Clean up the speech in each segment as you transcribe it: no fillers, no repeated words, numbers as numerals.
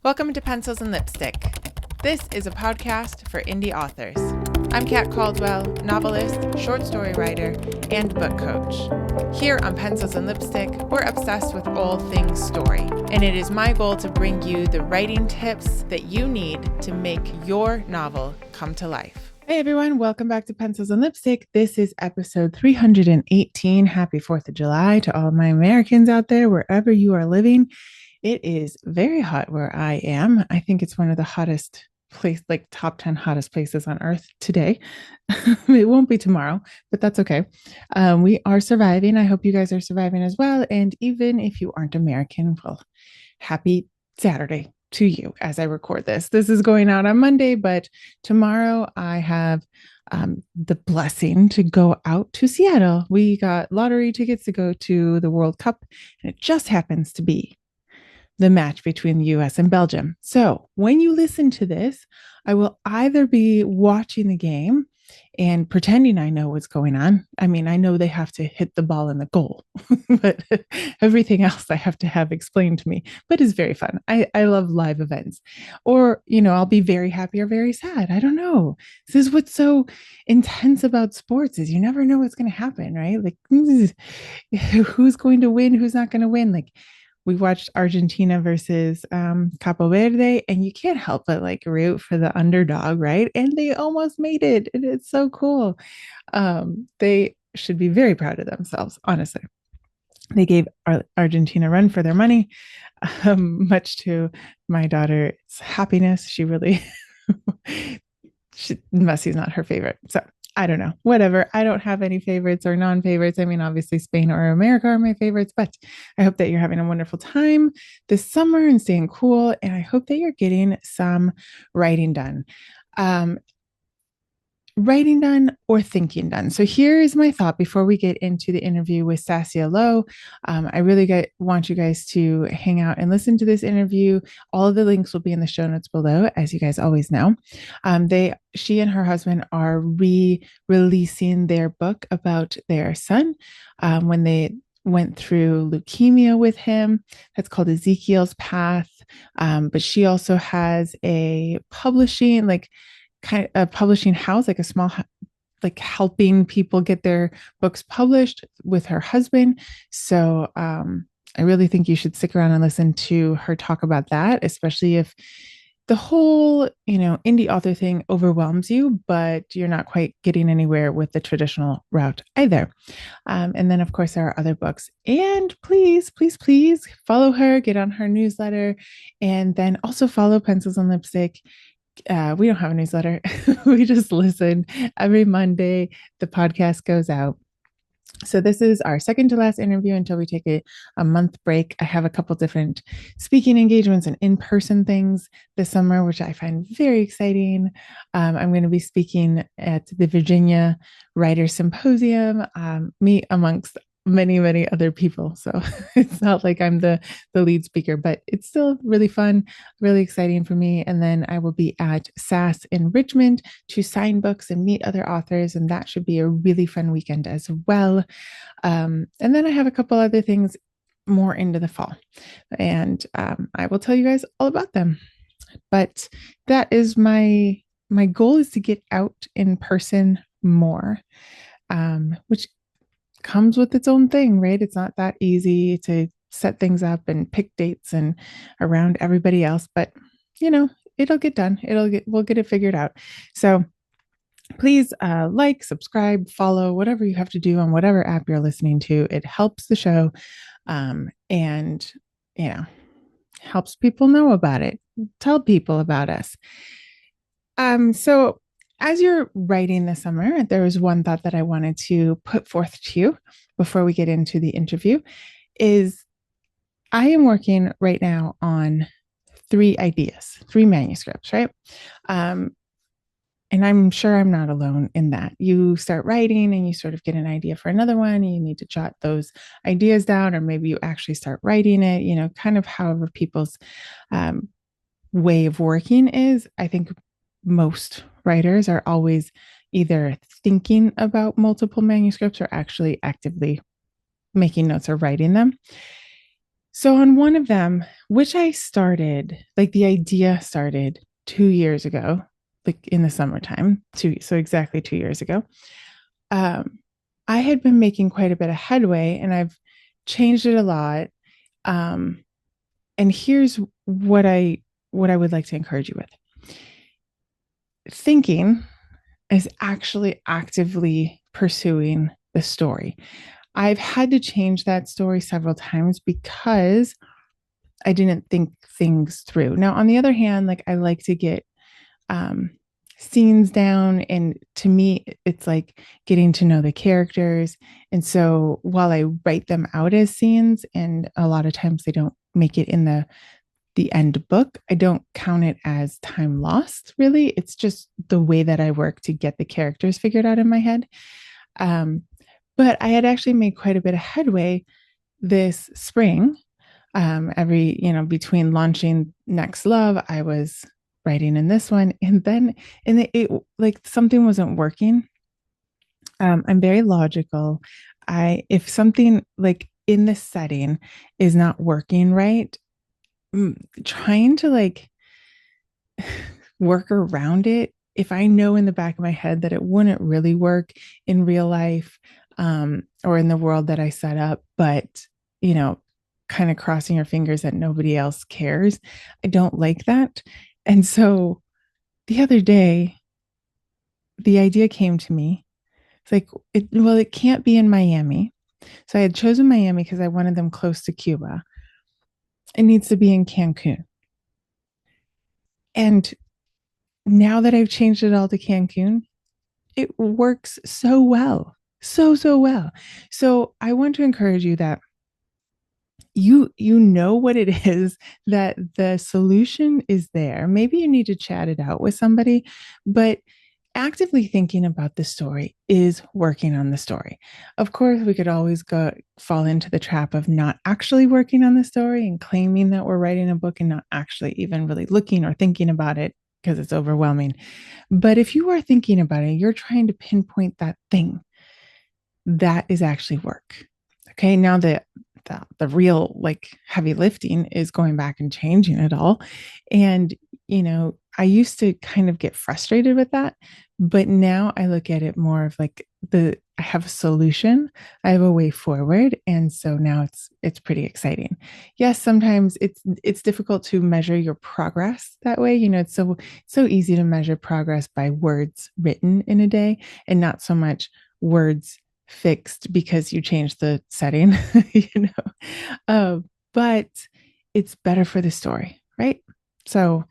Welcome to Pencils and Lipstick. This is a podcast for indie authors. I'm Kat Caldwell, novelist, short story writer, and book coach. Here on Pencils and Lipstick, we're obsessed with all things story, and it is my goal to bring you the writing tips that you need to make your novel come to life. Hey everyone, welcome back to Pencils and Lipstick. This is episode 318. Happy 4th of July to all of my Americans out there, wherever you are living. It is very hot where I am. I think it's one of the hottest top 10 hottest places on earth today. It won't be tomorrow, but that's okay. We are surviving. I hope you guys are surviving as well. And even if you aren't American, well, happy Saturday to you as I record this. This is going out on Monday, but tomorrow I have the blessing to go out to Seattle. We got lottery tickets to go to the World Cup, and it just happens to be the match between the US and Belgium. So when you listen to this, I will either be watching the game and pretending I know what's going on. I mean, I know they have to hit the ball in the goal, but everything else I have to have explained to me, but it's very fun. I love live events. Or, I'll be very happy or very sad. I don't know. This is what's so intense about sports is you never know what's going to happen, right? Like who's going to win, who's not going to win. Like, we watched Argentina versus Capo Verde, and you can't help but root for the underdog, right? And they almost made it. And it's so cool. They should be very proud of themselves, honestly. They gave Argentina a run for their money, much to my daughter's happiness. She really, Messi's not her favorite. So I don't know, whatever. I don't have any favorites or non-favorites. I mean, obviously Spain or America are my favorites, but I hope that you're having a wonderful time this summer and staying cool. And I hope that you're getting some writing done. Writing done or thinking done. So here is my thought before we get into the interview with Stacia Lowe. I really want you guys to hang out and listen to this interview. All of the links will be in the show notes below, as you guys always know. She and her husband are re-releasing their book about their son when they went through leukemia with him. That's called Ezekiel's Path. But she also has a publishing, kind of a publishing house, like a small, helping people get their books published with her husband. So I really think you should stick around and listen to her talk about that, especially if the whole, indie author thing overwhelms you, but you're not quite getting anywhere with the traditional route either. And then, of course, there are other books. And please, please, please follow her, get on her newsletter, and then also follow Pencils and Lipstick. We don't have a newsletter. We just listen every Monday. The podcast goes out. So this is our second to last interview until we take a month break. I have a couple different speaking engagements and in-person things this summer, which I find very exciting. I'm going to be speaking at the Virginia Writers Symposium, me amongst many, many other people. So it's not like I'm the lead speaker, but it's still really fun, really exciting for me. And then I will be at SAS in Richmond to sign books and meet other authors. And that should be a really fun weekend as well. And then I have a couple other things more into the fall, and I will tell you guys all about them. But that is my goal, is to get out in person more, which comes with its own thing, right? It's not that easy to set things up and pick dates and around everybody else, but it'll get done. We'll get it figured out. So please subscribe, follow, whatever you have to do on whatever app you're listening to. It helps the show, and helps people know about it. Tell people about us. So as you're writing this summer, there was one thought that I wanted to put forth to you before we get into the interview, is I am working right now on 3 manuscripts, right? And I'm sure I'm not alone in that. You start writing and you sort of get an idea for another one, and you need to jot those ideas down, or maybe you actually start writing it, kind of however people's way of working is. I think most writers are always either thinking about multiple manuscripts or actually actively making notes or writing them. So on one of them, which I started, like the idea started 2 years ago, like in the summertime, so exactly 2 years ago. Um, I had been making quite a bit of headway and I've changed it a lot. Um, and here's what I would like to encourage you with. Thinking is actually actively pursuing the story. I've had to change that story several times because I didn't think things through. Now, on the other hand, like I like to get um, scenes down, and to me, it's like getting to know the characters. And so, while I write them out as scenes, and a lot of times they don't make it in the end book, I don't count it as time lost. Really, it's just the way that I work to get the characters figured out in my head. Um, but I had actually made quite a bit of headway this spring. Between launching Next Love, I was writing in this one, and then it like something wasn't working. I'm very logical. If something like in the setting is not working right, trying to like work around it, if I know in the back of my head that it wouldn't really work in real life, or in the world that I set up, but you know, kind of crossing your fingers that nobody else cares, I don't like that. And so the other day, the idea came to me. It's like, it can't be in Miami. So I had chosen Miami because I wanted them close to Cuba. It needs to be in Cancun. And now that I've changed it all to Cancun, it works so well. So well. So I want to encourage you that you know what it is, that the solution is there. Maybe you need to chat it out with somebody, but actively thinking about the story is working on the story. Of course, we could always go fall into the trap of not actually working on the story and claiming that we're writing a book and not actually even really looking or thinking about it because it's overwhelming. But if you are thinking about it, you're trying to pinpoint that thing, that is actually work. Okay, now the real like heavy lifting is going back and changing it all. And I used to kind of get frustrated with that, but now I look at it more of like I have a solution, I have a way forward, and so now it's pretty exciting. Yes, sometimes it's difficult to measure your progress that way. It's so easy to measure progress by words written in a day and not so much words fixed because you changed the setting, you know. But it's better for the story, right? So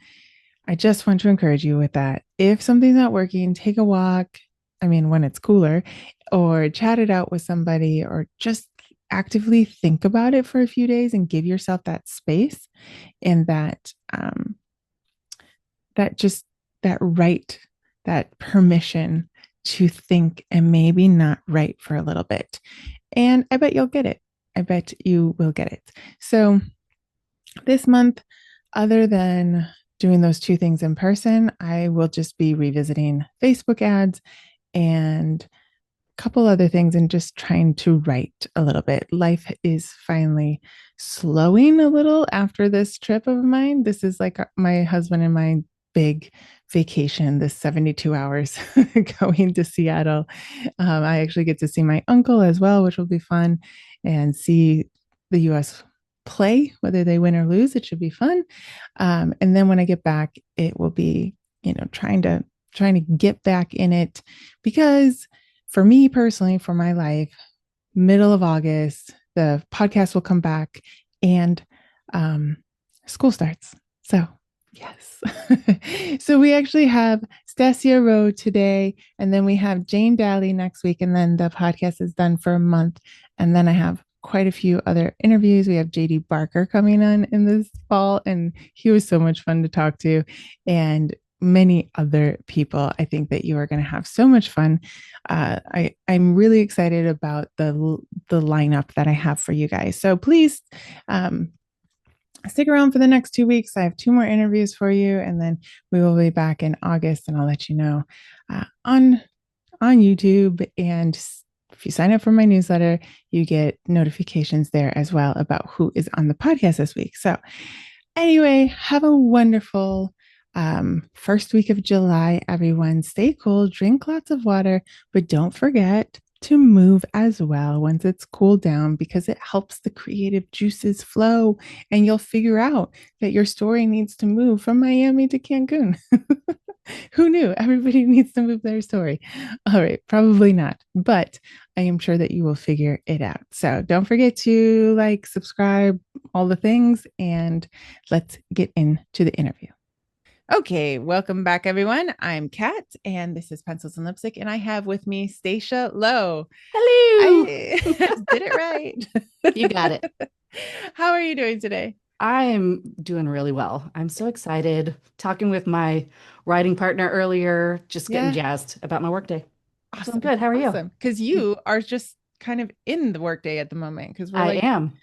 I just want to encourage you with that. If something's not working, take a walk. I mean, when it's cooler, or chat it out with somebody, or just actively think about it for a few days and give yourself that space and that just that right, that permission to think and maybe not write for a little bit. And I bet you'll get it. I bet you will get it. So this month, other than doing those two things in person, I will just be revisiting Facebook ads and a couple other things and just trying to write a little bit. Life is finally slowing a little after this trip of mine. This is like my husband and my big vacation, this 72 hours going to Seattle. I actually get to see my uncle as well, which will be fun, and see the US play, whether they win or lose. It should be fun. And then when I get back, it will be, trying to get back in it, because for me personally, for my life, middle of August, the podcast will come back and school starts. So, yes. So we actually have Stacia Lowe today, and then we have Jane Daly next week, and then the podcast is done for a month. And then I have quite a few other interviews. We have JD Barker coming on in this fall, and he was so much fun to talk to, and many other people. I think that you are going to have so much fun. I'm really excited about the lineup that I have for you guys. So please stick around for the next 2 weeks. I have two more interviews for you, and then we will be back in August, and I'll let you know on YouTube and if you sign up for my newsletter, you get notifications there as well about who is on the podcast this week. So, anyway, have a wonderful first week of July, everyone. Stay cool, drink lots of water, but don't forget to move as well once it's cooled down because it helps the creative juices flow and you'll figure out that your story needs to move from Miami to Cancun. Who knew? Everybody needs to move their story. All right, probably not, but I am sure that you will figure it out. So don't forget to like, subscribe, all the things, and let's get into the interview. Okay, welcome back, everyone. I'm Kat, and this is Pencils and Lipstick, and I have with me Stacia Lowe. Hello. I did it right. You got it. How are you doing today? I am doing really well. I'm so excited talking with my writing partner earlier, just getting Yeah, jazzed about my workday. So I'm awesome, good. How are you? awesome. Because you are just kind of in the workday at the moment, because we're I like am.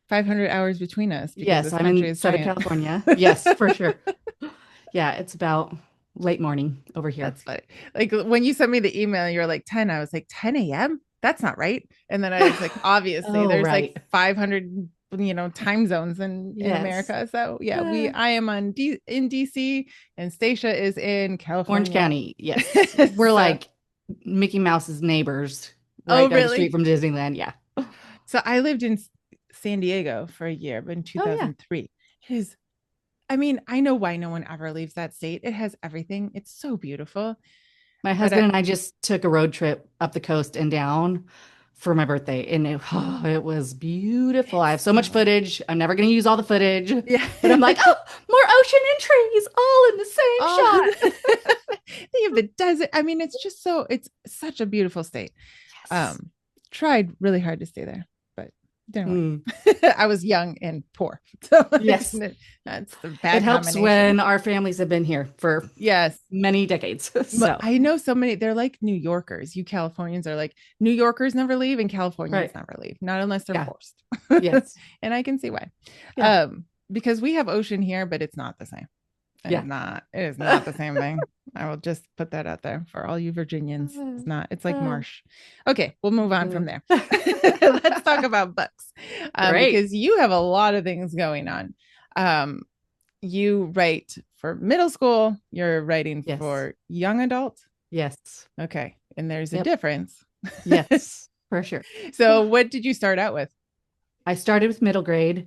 500 hours between us because Yes, this I'm country in is Southern giant. California. Yes, for sure. Yeah, it's about late morning over here. That's funny. Like when you sent me the email, you're like 10. I was like, 10 a.m.? That's not right. And then I was like, obviously, Oh, there's like right. 500, time zones in Yes. America. So yeah, Uh, I am in DC and Stacia is in Orange California. County. Yes. We're So, like Mickey Mouse's neighbors oh, right down the street really? from Disneyland. Yeah. So I lived in San Diego for a year, but in Oh, yeah. 2003. It is, I mean, I know why no one ever leaves that state. It has everything. It's so beautiful. My But husband and I just took a road trip up the coast and down for my birthday, and it was beautiful. I have it's so much so, footage. I'm never going to use all the footage, yeah. but I'm like, oh, more ocean and trees all in the same Oh, shot. they have the desert. I mean, it's such a beautiful state. Yes. Um, Tried really hard to stay there, but didn't Mm, work. I was young and poor. So like, yes. that's the It bad helps combination. when our families have been here for Yes. many decades. So, I know so many, they're like New Yorkers. You Californians are like New Yorkers never leave and Californians right. never leave, not unless they're Yeah. forced. Yes. And I can see why. Yeah. Because we have ocean here, but it's not the same. Yeah. It is not the same thing. I will just put that out there for all you Virginians. It's not, it's like marsh. Okay, we'll move on from there. Let's talk about books. Great. Because you have a lot of things going on. Um, you write for middle school, you're writing Yes. for young adult. Yes. Okay. And there's a Yep. difference. Yes, for sure. So what did you start out with? I started with middle grade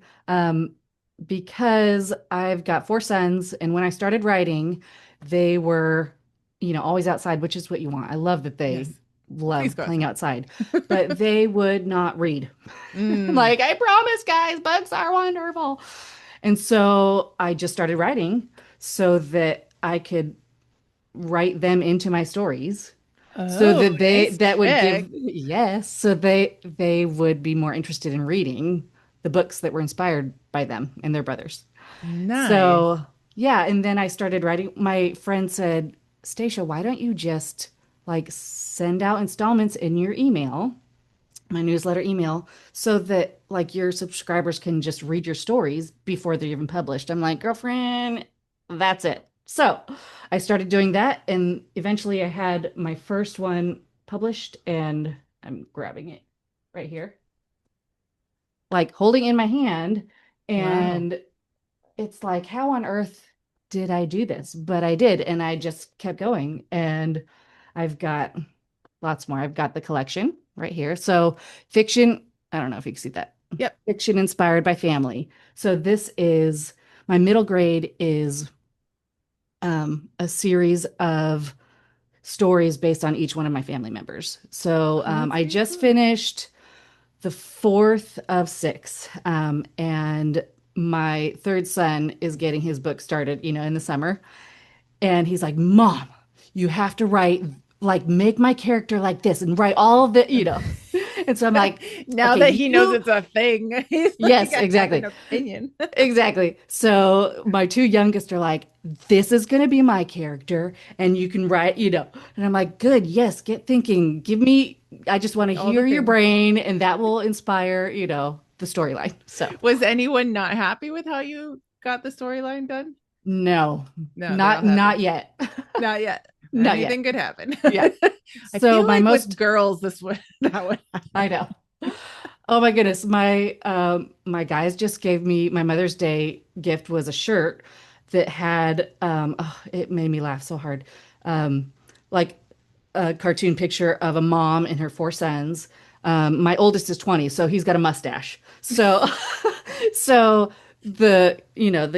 because I've got four sons, and when I started writing, they were, always outside, which is what you want. I love that they Yes. Please love go playing outside. outside, but they would not read. Mm. Like, I promise, guys, books are wonderful. And so I just started writing so that I could write them into my stories so Oh, that they nice that would give trick. yes so they would be more interested in reading the books that were inspired by them and their brothers. Nice. So yeah, and then I started writing. My friend said, Stacia, why don't you just like send out installments in your email, my newsletter email, so that like your subscribers can just read your stories before they're even published. I'm like, girlfriend, that's it. So I started doing that, and eventually I had my first one published, and I'm grabbing it right here, like holding in my hand. Wow. And it's like, how on earth did I do this? But I did, and I just kept going. And I've got lots more. I've got the collection right here. So, fiction, I don't know if you can see that. Yep. Fiction inspired by family. So, this is my middle grade is a series of stories based on each one of my family members. So, Oh, that's I very just cool. finished the fourth of six. And my third son is getting his book started, in the summer. And he's like, Mom, you have to write, like, make my character like this and write all of the. And so I'm like, Now okay, that he knows you, it's a thing, he's like, yes, I have an exactly. opinion. Exactly. So my two youngest are like, this is going to be my character and you can write. And I'm like, good. Yes. Get thinking. I just want to All the hear your things. brain and that will inspire, the storyline. So Was anyone not happy with how you got the storyline done? no, No, they're all not happy. yet. Not yet. Not yet. Anything could happen. Yeah. I So feel my like with most, girls, this would that would I happen. know. Oh my goodness. My guys just gave me my Mother's Day gift was a shirt that had oh, it made me laugh so hard. Um like a cartoon picture of a mom and her four sons. My oldest is 20, so he's got a mustache. So so the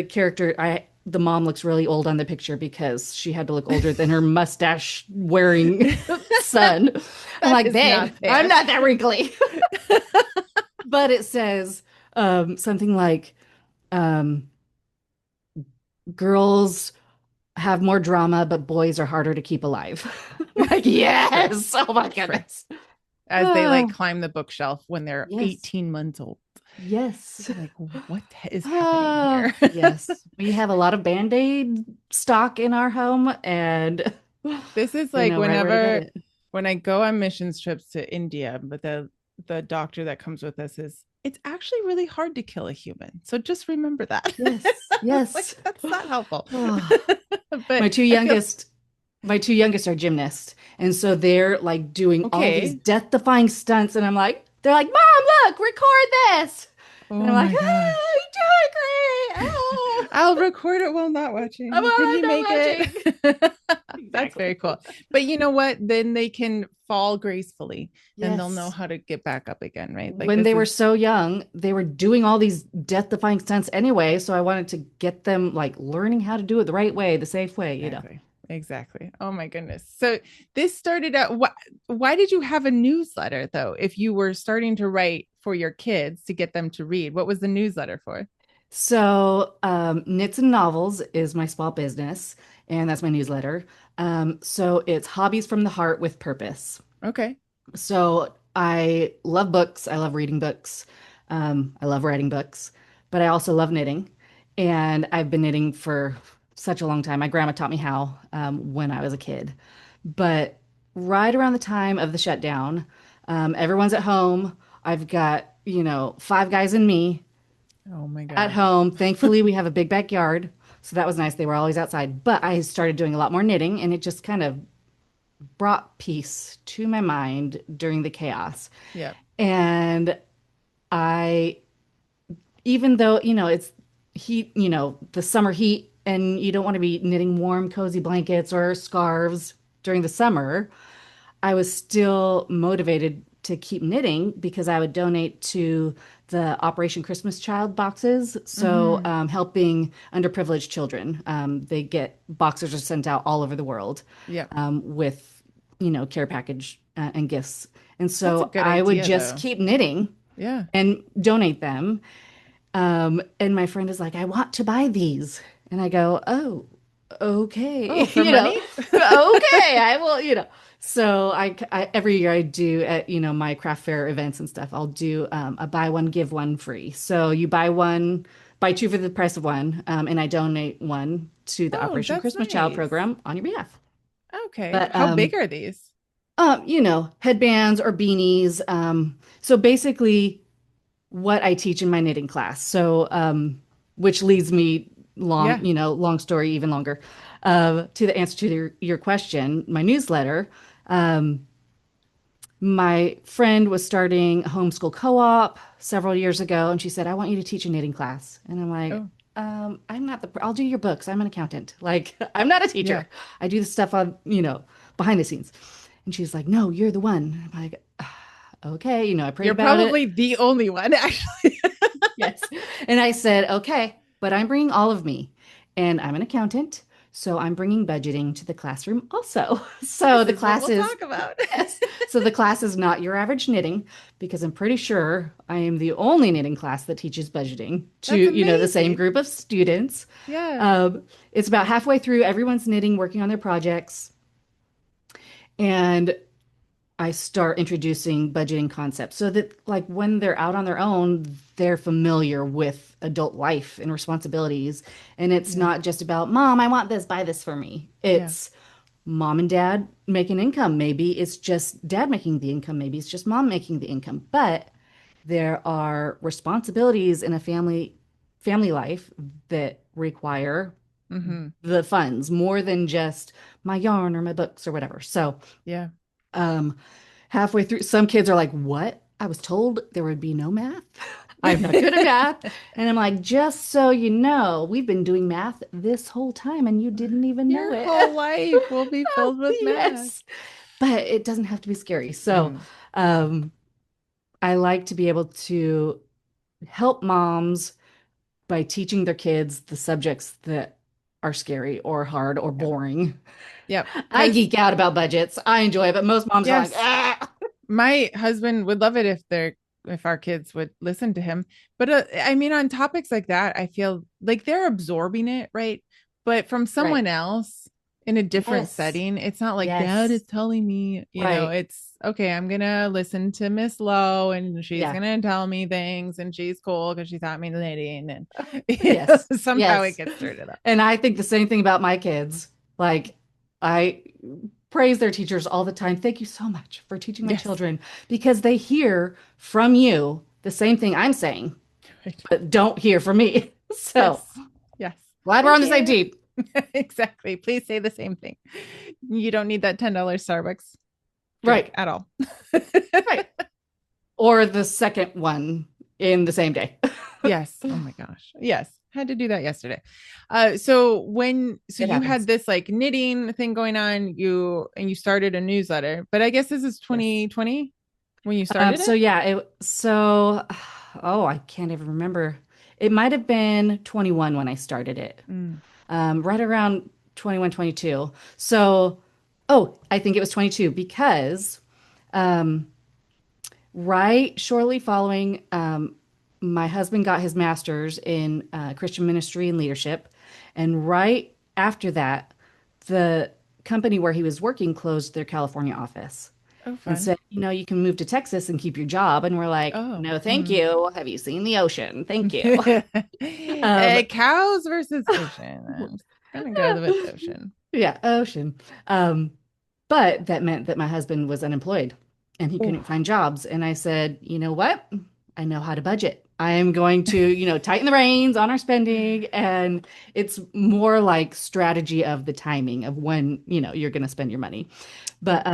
character the mom looks really old on the picture because she had to look older than her mustache wearing son. I'm That like, is babe, not I'm fair. not that wrinkly. But it says something like um, girls have more drama, but boys are harder to keep alive. Like, True. yes. Oh my True. goodness. As they like Oh, climb the bookshelf when they're yes. 18 months old. Yes. You're like, what is happening here? Yes. We have a lot of Band-Aid stock in our home and This is they like know right where to get whenever it. when I go on missions trips to India, but the doctor that comes with us is it's actually really hard to kill a human. So just remember that. Yes. It's like Yes. that's not helpful. Oh. But My two I feel youngest, my two youngest are gymnasts. And so they're like doing all these okay. death-defying stunts. And they're like, Mom, look, record this. And I'm Oh like, my oh, gosh. you're doing great. Oh, I'll record it while not watching. Can I'm you not make watching. it? That's Exactly. very cool. But you know what? Then they can fall gracefully and they'll know Yes. how to get back up again, right? Like When this they were is so young, they were doing all these death-defying stunts anyway. So I wanted to get them like learning how to do it the right way, the safe way. exactly. Exactly. Oh my goodness. So this started out why did you have a newsletter though? If you were starting to write for your kids to get them to read, what was the newsletter for? So, Knits and Novels is my small business, and that's my newsletter. So it's hobbies from the heart with purpose. Okay. So I love books. I love reading books. I love writing books, but I also love knitting. And I've been knitting for such a long time. My grandma taught me how when I was a kid. But right around the time of the shutdown, everyone's at home. I've got, five guys and me Oh my at gosh. home. Thankfully, we have a big backyard. So that was nice. They were always outside. But I started doing a lot more knitting, and it just kind of brought peace to my mind during the chaos. Yeah. And I, even though, it's heat, the summer heat, and you don't want to be knitting warm, cozy blankets or scarves during the summer, I was still motivated to keep knitting because I would donate to the Operation Christmas Child boxes. So, Mm-hmm. helping underprivileged children. They get boxes are sent out all over the world Yeah. with, care package and gifts. And That's a so good I would idea just though. keep knitting Yeah. and donate them. And my friend is like, I want to buy these. And I go, oh, Oh, okay. for money? Okay, I will, So every year I do at, my craft fair events and stuff, I'll do a buy one, give one free. So you buy one, buy two for the price of one, and I donate one to the Oh, Operation that's Christmas Child nice. program on your behalf. Okay. But How big are these? headbands or beanies. So basically what I teach in my knitting class. So, which leads me Yeah. long story, even longer, to the answer to your question, my newsletter. Um, my friend was starting a homeschool co-op several years ago, and she said, I want you to teach a knitting class. And I'm like, Oh, I'm not I'll do your books. I'm an accountant. Like, I'm not a yeah. teacher. I do the stuff on, behind the scenes. And she's like, no, you're the one. I'm like, okay, I prayed You're about it. probably the only one, actually. Yes. And I said, okay, but I'm bringing all of me. And I'm an accountant. So I'm bringing budgeting to the classroom also. So This the is what class we'll is, talk about. yes. So the class is not your average knitting because I'm pretty sure I am the only knitting class that teaches budgeting to, That's the same amazing. group of students. Yeah. It's about halfway through. Everyone's knitting, working on their projects. And I start introducing budgeting concepts so that like when they're out on their own, they're familiar with adult life and responsibilities. And it's Yeah. not just about, Mom, I want this, buy this for me. Yeah. It's mom and dad make an income. Maybe it's just dad making the income. Maybe it's just mom making the income. But there are responsibilities in a family life that require Mm-hmm. the funds more than just my yarn or my books or whatever. So, Yeah. um, halfway through, some kids are like, "What? I was told there would be no math. I'm not good at math." And I'm like, "Just so you know, we've been doing math this whole time and you didn't even know Your it." whole life will be filled with math. Yes. But it doesn't have to be scary. So, Mm. um, I like to be able to help moms by teaching their kids the subjects that are scary or hard or Yep. boring. Yep. I Because geek out about budgets. I enjoy it, but most moms are like, yes, ah. my husband would love it if our kids would listen to him. But I mean, on topics like that, I feel like they're absorbing it, right? But from Right. someone else in a different Yes. setting, it's not like dad is Yes. telling me, Right. it's okay, I'm gonna listen to Miss Lowe and she's Yeah. gonna tell me things and she's cool because she taught me knitting and Yes. somehow it Yes. gets stirred it up. And I think the same thing about my kids. Like, I praise their teachers all the time. Thank you so much for teaching my Yes. children because they hear from you the same thing I'm saying, Right. but don't hear from me. So Yes. Yes. glad we're on Thank the same you. team. Exactly. Please say the same thing. You don't need that $10 Starbucks drink Right. at all. Right. Or the second one in the same day. Yes. Oh my gosh. Yes. Had to do that yesterday. So It you had happens. this like knitting thing going on, you started a newsletter, but I guess this is Yes. 2020 when you started So it. yeah, oh, I can't even remember. It might have been 21 when I started it. Mm. Right around 21, 22. So, oh, I think it was 22 because um, right shortly following, my husband got his master's in Christian ministry and leadership. And right after that, the company where he was working closed their California office Oh, and fun. said, you can move to Texas and keep your job. And we're like, Oh. no, thank Mm. you. Have you seen the ocean? Thank you. Um, Cows versus ocean. I'm just gonna go with ocean. yeah, ocean. Um, but that meant that my husband was unemployed and he couldn't Oh, find jobs. And I said, you know what? I know how to budget. I am going to, tighten the reins on our spending. And it's more like strategy of the timing of when, you're going to spend your money. yep. But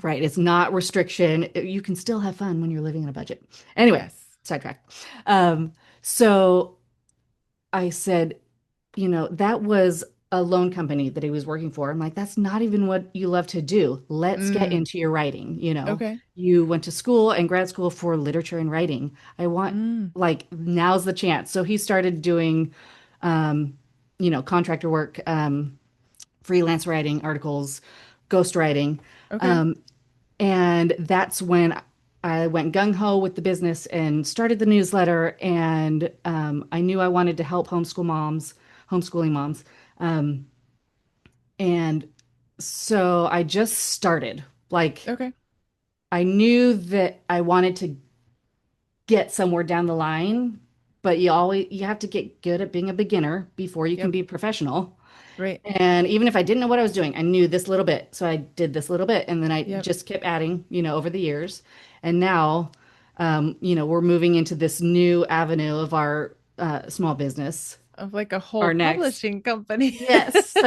right, it's not restriction. You can still have fun when you're living in a budget. Anyway, Yes. sidetrack. So I said, that was a loan company that he was working for. I'm like, that's not even what you love to do. Let's get Mm. into your writing. Okay. You went to school and grad school for literature and writing. I want, Mm. like, now's the chance. So he started doing, um, contractor work, freelance writing, articles, ghost writing. Okay. Um, and that's when I went gung ho with the business and started the newsletter. And I knew I wanted to help homeschooling moms. Um, and so I just started. Like, Okay. I knew that I wanted to get somewhere down the line, but you have to get good at being a beginner before you can Yep. be professional. Right. And even if I didn't know what I was doing, I knew this little bit. So I did this little bit and then I Yep. just kept adding, over the years. And now, we're moving into this new avenue of our small business, Of like a whole our next. publishing company. Yes. So,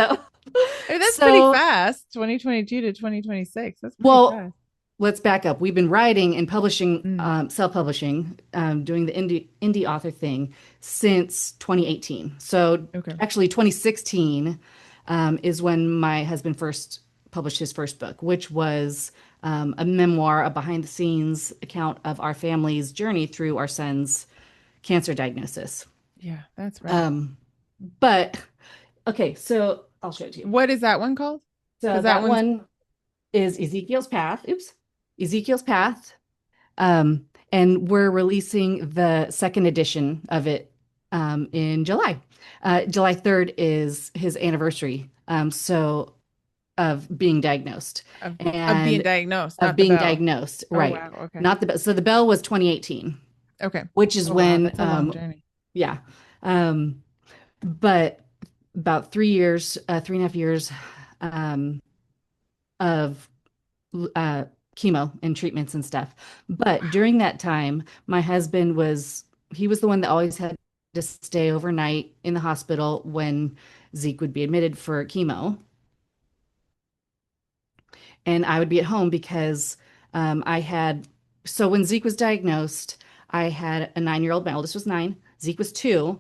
I mean, that's pretty so, fast. 2022 to 2026. That's pretty well, fast. let's back up. We've been writing and publishing, Mm. self-publishing, doing the indie author thing since 2018. So Okay. actually 2016 is when my husband first published his first book, which was a memoir, a behind-the-scenes account of our family's journey through our son's cancer diagnosis. Yeah, that's rad. Um, but okay, so I'll show it to you. What is that one called? So Because that that one's one is Ezekiel's Path. Oops. Ezekiel's Path. And we're releasing the second edition of it in July. July 3rd is his anniversary. So of being diagnosed of being and diagnosed, of not the being bell. diagnosed, Oh right? wow. Okay. Not the so the bell was 2018, Okay. which is Oh wow, when that's a long journey. yeah. Um, but about 3 years, 3.5 years um, of uh, chemo and treatments and stuff. But during that time, my husband he was the one that always had to stay overnight in the hospital when Zeke would be admitted for chemo. And I would be at home because I had, so when Zeke was diagnosed, I had a 9-year-old. My oldest was 9. Zeke was 2.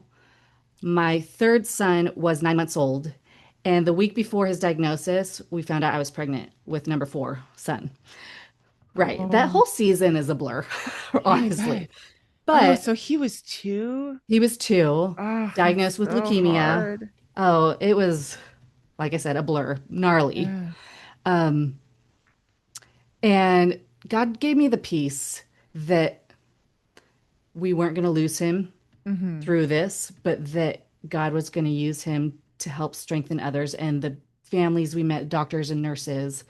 My third son was 9 months old. And the week before his diagnosis, we found out I was pregnant with number 4 son. Right. That Oh, whole season is a blur, yeah, I honestly. bet. Oh, But so he was 2? he was 2, Oh, diagnosed that's with so leukemia. hard. Oh, it was, like I said, a blur, gnarly. Yeah. Um, and God gave me the peace that we weren't going to lose him Mm-hmm. through this, but that God was going to use him to help strengthen others and the families we met, doctors and nurses.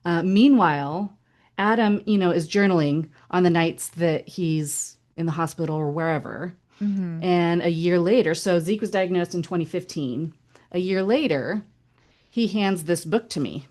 Meanwhile, Adam, is journaling on the nights that he's in the hospital or wherever. Mm-hmm. And a year later, so Zeke was diagnosed in 2015. A year later, he hands this book to me,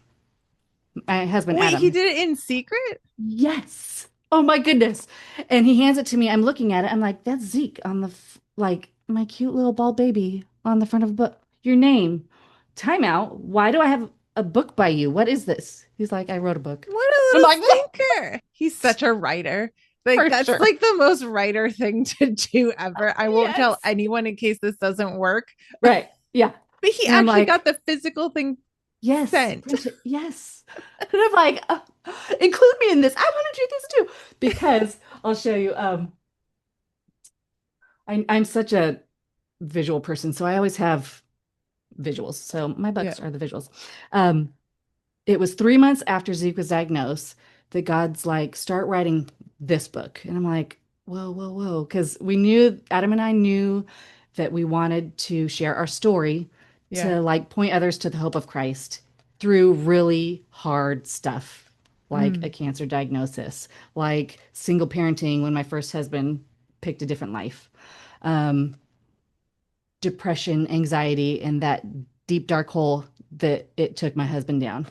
my husband, Wait, he Adam. did it in secret? Yes. Oh my goodness. And he hands it to me. I'm looking at it. I'm like, that's Zeke on the, like, my cute little bald baby on the front of a book. Your name. Timeout. Why do I have a book by you? What is this? He's like, I wrote a book. What a I'm little like, stinker. He's such a writer. Like, for that's sure. like the most writer thing to do ever. I won't tell Yes. anyone in case this doesn't work. Right. Yeah. But he And I'm actually got like, the physical thing yes, sent. print it. Yes. And I'm like, include me in this. I want to do this too. Because I'll show you. I'm such a visual person, so I always have visuals. So my Yeah. books are the visuals. Um, it was 3 months after Zeke was diagnosed that God's like, start writing this book. And I'm like, whoa, whoa, whoa. Because Adam and I knew that we wanted to share our story Yeah. to like point others to the hope of Christ through really hard stuff, like a Mm, cancer diagnosis, like single parenting when my first husband picked a different life. Um, Depression, anxiety, and that deep, dark hole that it took my husband down.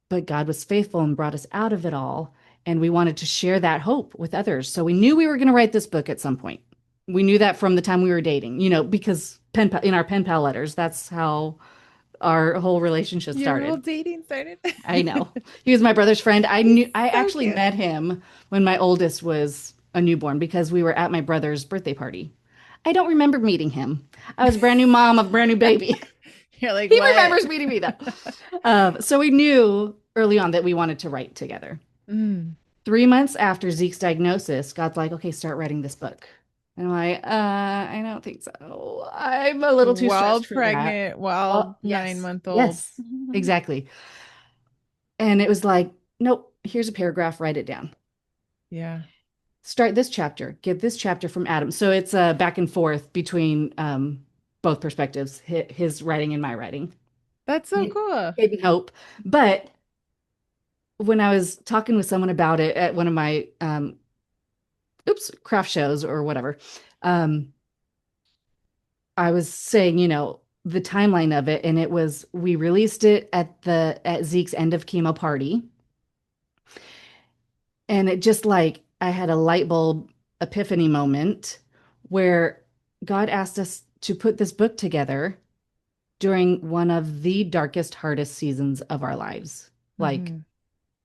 But God was faithful and brought us out of it all. And we wanted to share that hope with others. So we knew we were going to write this book at some point. We knew that from the time we were dating, because in our pen pal letters, that's how our whole relationship your whole started. dating started. I know. He was my brother's friend. He's I so actually cute. met him when my oldest was a newborn because we were at my brother's birthday party. I don't remember meeting him. I was a brand new mom of a brand new baby. You're like, He what? remembers meeting me though. So we knew early on that we wanted to write together. Mm. 3 months after Zeke's diagnosis, God's like, okay, start writing this book. And I'm like, I don't think so. I'm a little too While stressed for that. pregnant, while Well, nine yes, month old. yes, exactly. And it was like, nope, here's a paragraph, write it down. Yeah. Start this chapter, get this chapter from Adam. So it's a back and forth between both perspectives, his writing and my writing. That's so cool. Gave hope. But when I was talking with someone about it at one of my craft shows or whatever, um, I was saying, the timeline of it, and it was we released it at Zeke's end of chemo party, and it just like I had a light bulb epiphany moment where God asked us to put this book together during one of the darkest, hardest seasons of our lives, like Hmm.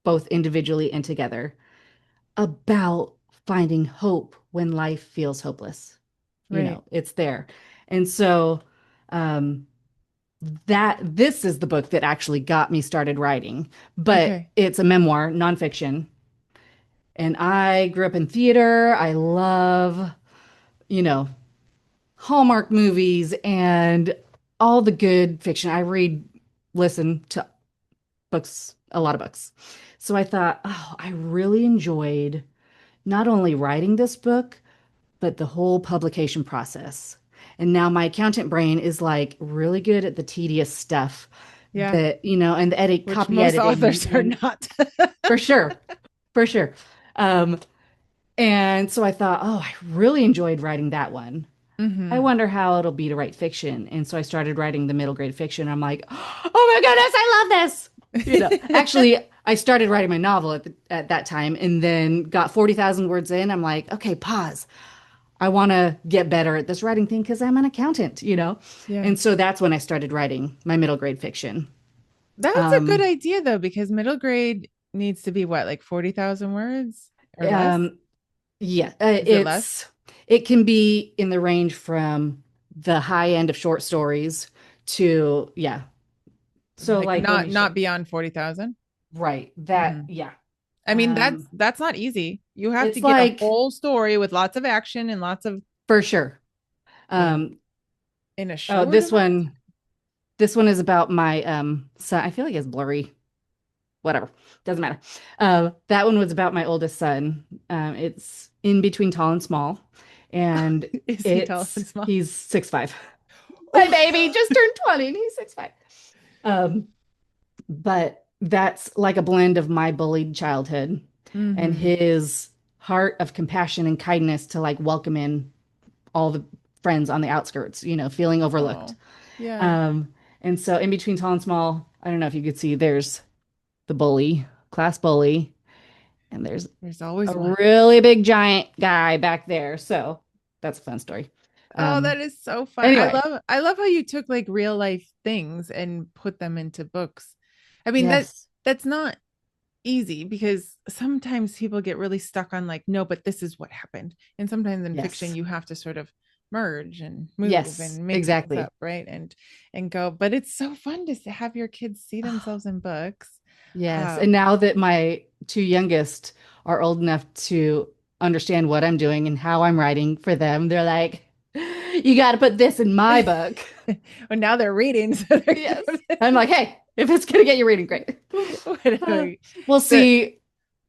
both individually and together, about finding hope when life feels hopeless. Right. It's there. And so um, that this is the book that actually got me started writing, but Okay. it's a memoir, nonfiction. And I grew up in theater. I love, you know, Hallmark movies and all the good fiction. I listen to books, a lot of books. So I thought, oh, I really enjoyed not only writing this book, but the whole publication process. And now my accountant brain is like really good at the tedious stuff Yeah. that, and the Which copy most editing authors are and not. for sure, for sure. Um, and so I thought, oh, I really enjoyed writing that one. I Hmm. wonder how it'll be to write fiction. And so I started writing the middle grade fiction. I'm like, oh my goodness, I love this. Actually, I started writing my novel at that time and then got 40,000 words in. I'm like, okay, pause. I want to get better at this writing thing because I'm an accountant, you know? Yeah. And so that's when I started writing my middle grade fiction. That's a good Um, idea though, because middle grade needs to be what, like 40,000 words or less? um, yeah, Is it less? it can be in the range from the high end of short stories to, yeah. So Like like let me show not beyond 40,000? right that Mm-hmm. yeah. I mean, Um, that's not easy. You have to it's get a like whole story with lots of action and lots of for sure. in Um, in a oh, short amount of time. this one is about my son. I feel like it's blurry. Whatever. Doesn't matter. That one was about my oldest son. It's in between tall and small, and Is he tall and small? he's 6'5". My Oh, baby just turned 20 and he's 6'5". Um, but that's like a blend of my bullied childhood and mm-hmm. his heart of compassion and kindness to like welcome in all the friends on the outskirts, you know, feeling overlooked. Oh, yeah. Um, and so in between tall and small, I don't know if you could see, there's the bully, class bully, and there's There's a always one. really big giant guy back there. So that's a fun story. Oh, that Um, is so fun. anyway, I love how you took like real life things and put them into books. I mean, yes, that's not easy because sometimes people get really stuck on like, no, but this is what happened. And sometimes in fiction yes, you have to sort of merge and move yes, and make things exactly. up, right? And go, but it's so fun to have your kids see themselves in books. Yes. And Um, now that my two youngest are old enough to understand what I'm doing and how I'm writing for them, they're like, you got to put this in my book. and now they're reading, so they're Yes. I'm like, hey, if it's going to get you reading, great. Uh, whatever. we'll The see.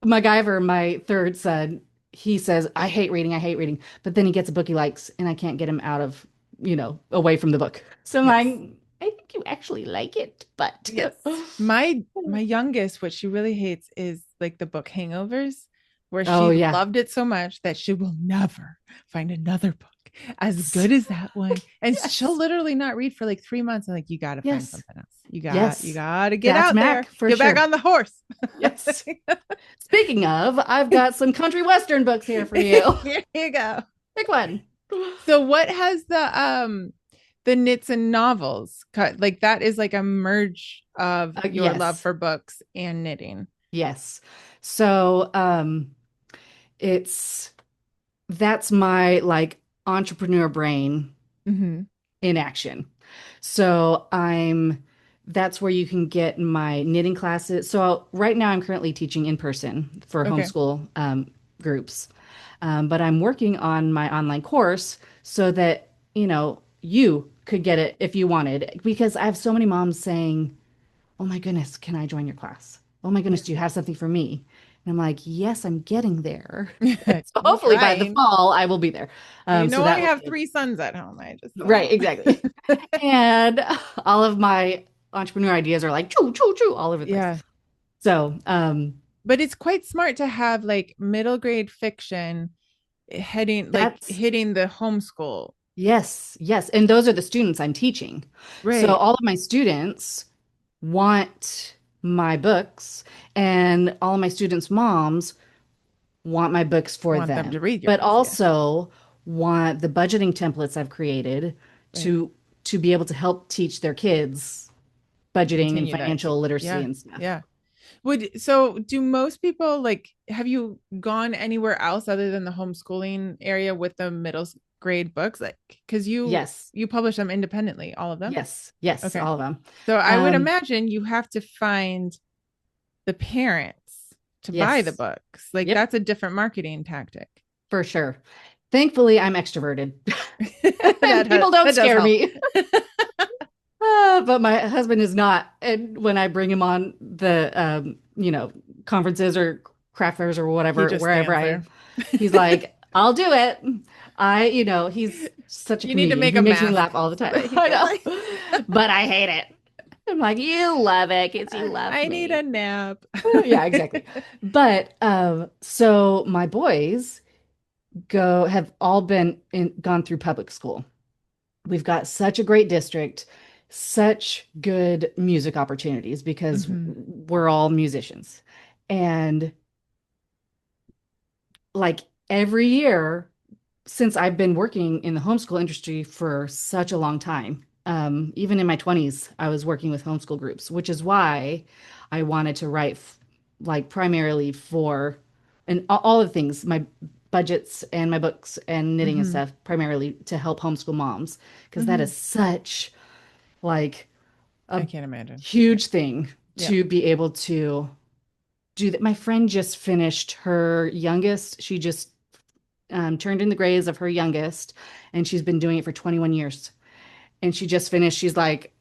MacGyver, my third son, he says, I hate reading. I hate reading. But then he gets a book he likes and I can't get him out of, away from the book. So I'm like, yes. I think you actually like it, but Yes. My youngest, what she really hates is like the book Hangovers, where oh, she yeah. loved it so much that she will never find another book as Yes. good as that one. And she'll Yes. literally not read for like 3 months. I'm like, you gotta find Yes. something else. You Yes. gotta get That's out Mac there, for get back sure. on the horse. Yes. Speaking of, I've got some country western books here for you. Here you go. Pick one. So what has the knits and novels cut like that is like a merge of your love Yes. for books and knitting. Yes. So, it's that's my like entrepreneur brain Mm-hmm. in action. So that's where you can get my knitting classes. So right now I'm currently teaching in person for Okay. homeschool groups. But I'm working on my online course so that, you could get it if you wanted, because I have so many moms saying, oh my goodness, can I join your class? Oh my goodness, Yeah. do you have something for me? And I'm like, yes, I'm getting there. So I'm hopefully by the trying. fall, I will be there. You So know, I that will have be three sons at home. I just right, don't. exactly. And all of my entrepreneur ideas are like choo, choo, choo all over the place. Yeah. So, But it's quite smart to have like middle grade fiction heading like that's hitting the homeschool. yes, yes. And those are the students I'm teaching. So Right. all of my students want my books, and all of my students' moms want my books for Want them them, to read but yours. Yeah. also want the budgeting templates I've created Right. to be able to help teach their kids budgeting and Continue that. financial literacy Yeah. and stuff. Yeah. Do most people like have you gone anywhere else other than the homeschooling area with the middle grade books? Like because Yes. you publish them independently, all of them? Yes. Yes, Okay. all of them. So I would Um, imagine you have to find the parents to buy the yes. books. Like Yep, that's a different marketing tactic. for sure. Thankfully, I'm extroverted and people don't That does scare help. me. But my husband is not. And when I bring him on the, conferences or craft fairs or He whatever, just wherever stands there. he's like, I'll do it. He's such a You need to comedian. make He a makes me mask laugh all the so time. that he I can know, like but I hate it. I'm like, you love it because you love I need a me. nap. Yeah, exactly. But so my boys have all gone through public school. We've got such a great district, such good music opportunities because Mhm. we're all musicians. And like every year, since I've been working in the homeschool industry for such a long time, even in my 20s, I was working with homeschool groups, which is why I wanted to write like primarily for and all of the things, my budgets and my books and knitting and Mm-hmm. stuff, primarily to help homeschool moms, because that Mm-hmm. is such like I a can't imagine. huge thing Yep. to be able to do that. My friend just finished her youngest. She just turned in the grades of her youngest, and she's been doing it for 21 years. And she just finished. She's like,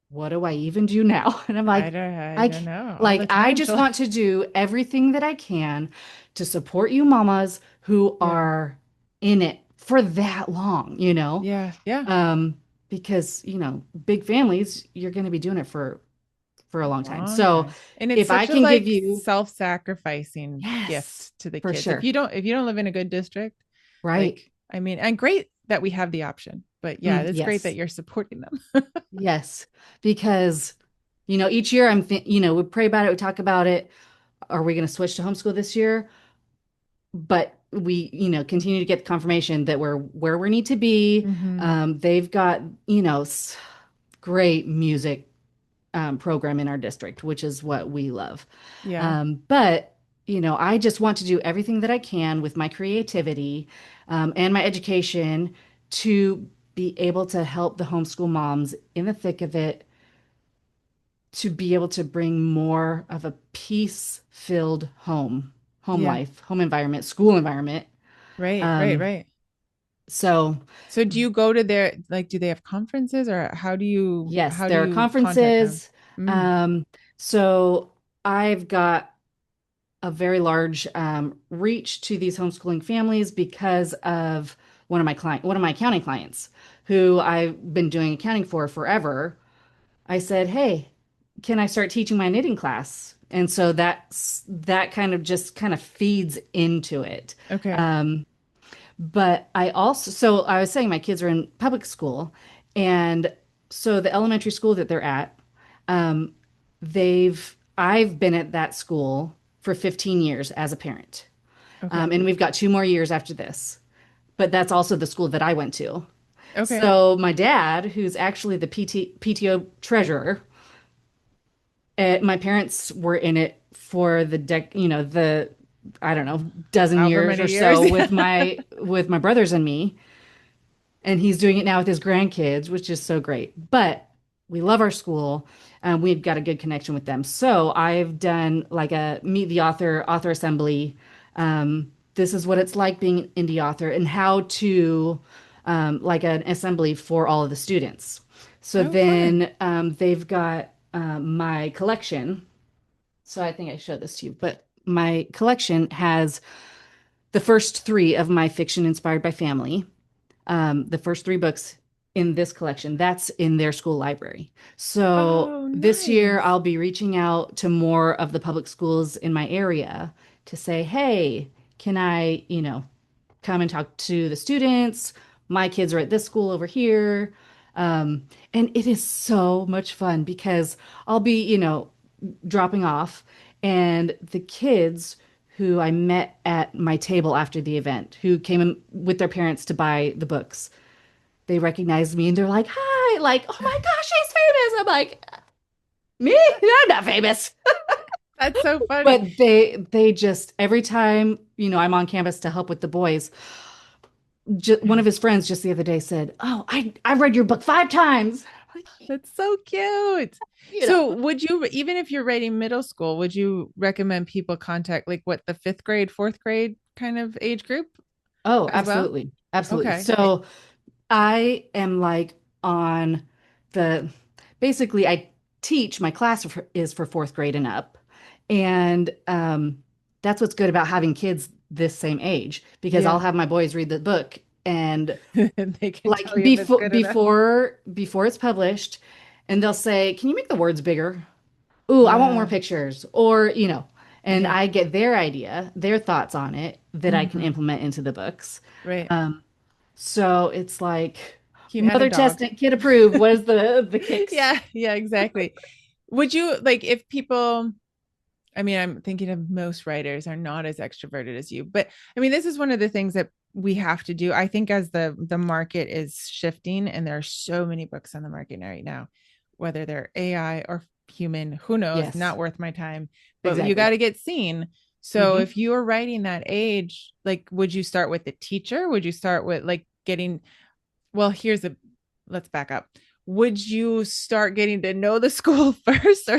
"What do I even do now?" And I'm like, I "I don't know. All like the I time just to want to do everything that I can to support you, mamas who yeah. are in it for that long, you know." Yeah. Yeah. Um, because, big families, you're going to be doing it for a long time. Long So time. And it's if I such a can give like you, self-sacrificing yes, gift to the for kids. sure. If you don't live in a good district, Right. like I mean, and great that we have the option. But yeah, it's great that Yes. you're supporting them. Yes. Because, each year we pray about it, we talk about it. Are we going to switch to homeschool this year? But we, continue to get confirmation that we're where we need to be. Mm-hmm. They've got, great music program in our district, which is what we love. Yeah. But, I just want to do everything that I can with my creativity and my education to be able to help the homeschool moms in the thick of it to be able to bring more of a peace-filled home Yeah. life, home environment, school environment. Right. Right. Um, Right. so So do you go to their like do they have conferences or yes, how do there are you contact them? conferences. Mm. So I've got a very large reach to these homeschooling families because of one of my accounting clients who I've been doing accounting for forever. I said, "Hey, can I start teaching my knitting class?" And so that kind of feeds into it. Okay. Um, but so I was saying my kids are in public school, and so the elementary school that they're at, um, I've been at that school for 15 years as a parent. Okay. And we've got 2 more years after this, but that's also the school that I went to. Okay. So my dad, who's actually the PTO treasurer, my parents were in it for the I don't know, dozen However years many or years. so with my brothers and me, and he's doing it now with his grandkids, which is so great. But we love our school, and we've got a good connection with them. So I've done like a meet the author assembly. This is what it's like being an indie author, and how to like an assembly for all of the students. So Oh, fun. then they've got my collection. So I think I showed this to you, but my collection has the first three of my fiction inspired by family. The first three books in this collection, that's in their school library. So Oh, this year nice. I'll be reaching out to more of the public schools in my area to say, hey, can I, come and talk to the students? My kids are at this school over here. And it is so much fun because I'll be, dropping off, and the kids who I met at my table after the event, who came in with their parents to buy the books, they recognized me and they're like, "Hi!" Like, "Oh my gosh, she's famous!" I'm like, "Me? I'm not famous." That's so funny. But they just every time I'm on campus to help with the boys. One of his friends just the other day said, "Oh, I've read your book 5 times." That's so cute. You So, know. would you, even if you're writing middle school, would you recommend people contact like what the fifth grade, fourth grade kind of age group Oh, as well? absolutely. Absolutely. Okay. So I am like on the basically I teach my class is for fourth grade and up. And that's what's good about having kids this same age because I'll Yeah. have my boys read the book and They can like tell you if it's good enough. before it's published, and they'll say, "Can you make the words bigger? Ooh, I want more Yeah. pictures." Or, and Yeah. I get their idea, their thoughts on it that I can Hmm. implement into the books. Right. So it's like Can you add a mother dog? testing, kid approved. What is the kicks? Yeah. Yeah, exactly. Would you like if people, I mean, I'm thinking of most writers are not as extroverted as you, but I mean, this is one of the things that we have to do. I think as the market is shifting and there are so many books on the market right now, whether they're AI or human, who knows, Yes, not worth my time, but you got exactly. to get seen. So Hmm. if you were writing that age, like would you start with the teacher? Would you start with like getting, well, here's a, let's back up. Would you start getting to know the school first,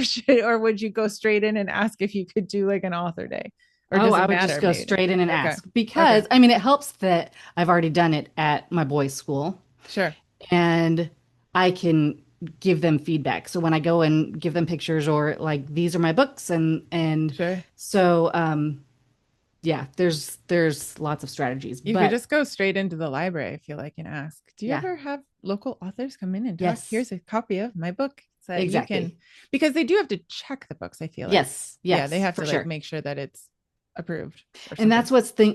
or would you go straight in and ask if you could do like an author day? Or Oh, does I it would just matter go maybe? straight in and Okay. ask Okay. because I mean, it helps that I've already done it at my boys' school Sure. and I can give them feedback. So when I go and give them pictures or like these are my books and Sure. so yeah, there's lots of strategies. You could But just go straight into the library, I feel like, and ask, do you yeah, ever have local authors come in and talk? yes, Here's a copy of my book so that you can, exactly. because they do have to check the books, I feel like. Yes, Yeah, they yes, have for to like sure. make sure that it's approved or And something. that's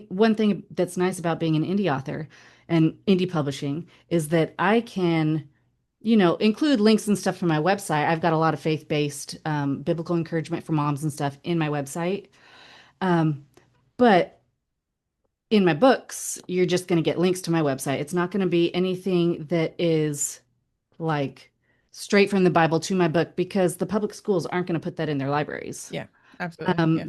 one thing that's nice about being an indie author and indie publishing is that I can, include links and stuff from my website. I've got a lot of faith-based biblical encouragement for moms and stuff in my website. Um, but in my books, you're just going to get links to my website. It's not going to be anything that is like straight from the Bible to my book because the public schools aren't going to put that in their libraries. Yeah, absolutely. Yeah.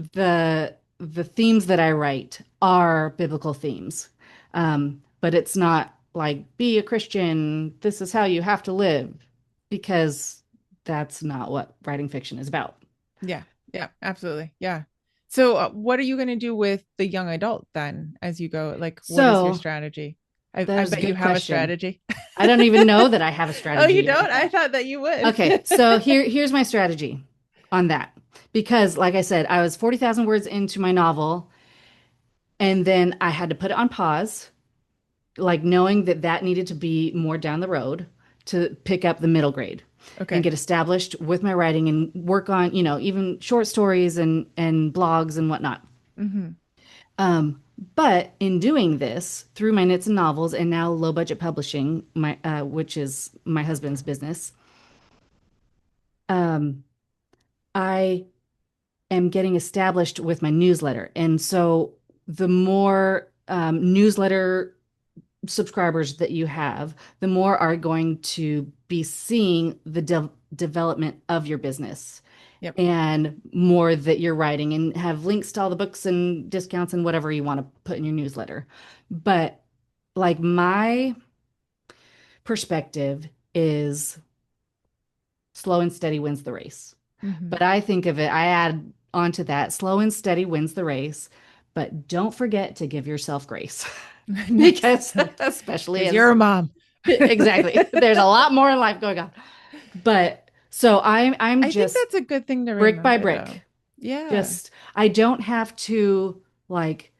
The themes that I write are biblical themes, but it's not like be a Christian. This is how you have to live, because that's not what writing fiction is about. Yeah. Yeah, absolutely. Yeah. So, what are you going to do with the young adult then as you go? Like, what is your So strategy? I that is a bet you good have a question. strategy. I don't even know that I have a Oh, strategy you yet don't? with I that. thought that you would. Okay, so here's my strategy on that. Because, like I said, I was 40,000 words into my novel, and then I had to put it on pause, like knowing that that needed to be more down the road to pick up the middle grade and Okay. get established with my writing and work on, even short stories and blogs and whatnot. Hmm. But in doing this through my knits and novels and now low budget publishing, which is my husband's business, um, I am getting established with my newsletter. And so the more newsletter subscribers that you have, the more are going to be seeing the development of your business Yep. and more that you're writing and have links to all the books and discounts and whatever you want to put in your newsletter. But like my perspective is slow and steady wins the race. Hmm. But I think of it, I add onto that slow and steady wins the race, but don't forget to give yourself grace Nice. because especially Because you're a as mom. exactly, there's a lot more in life going on. But so I'm I think just that's a good thing to brick by remember, though. brick. Yeah. Just I don't have to like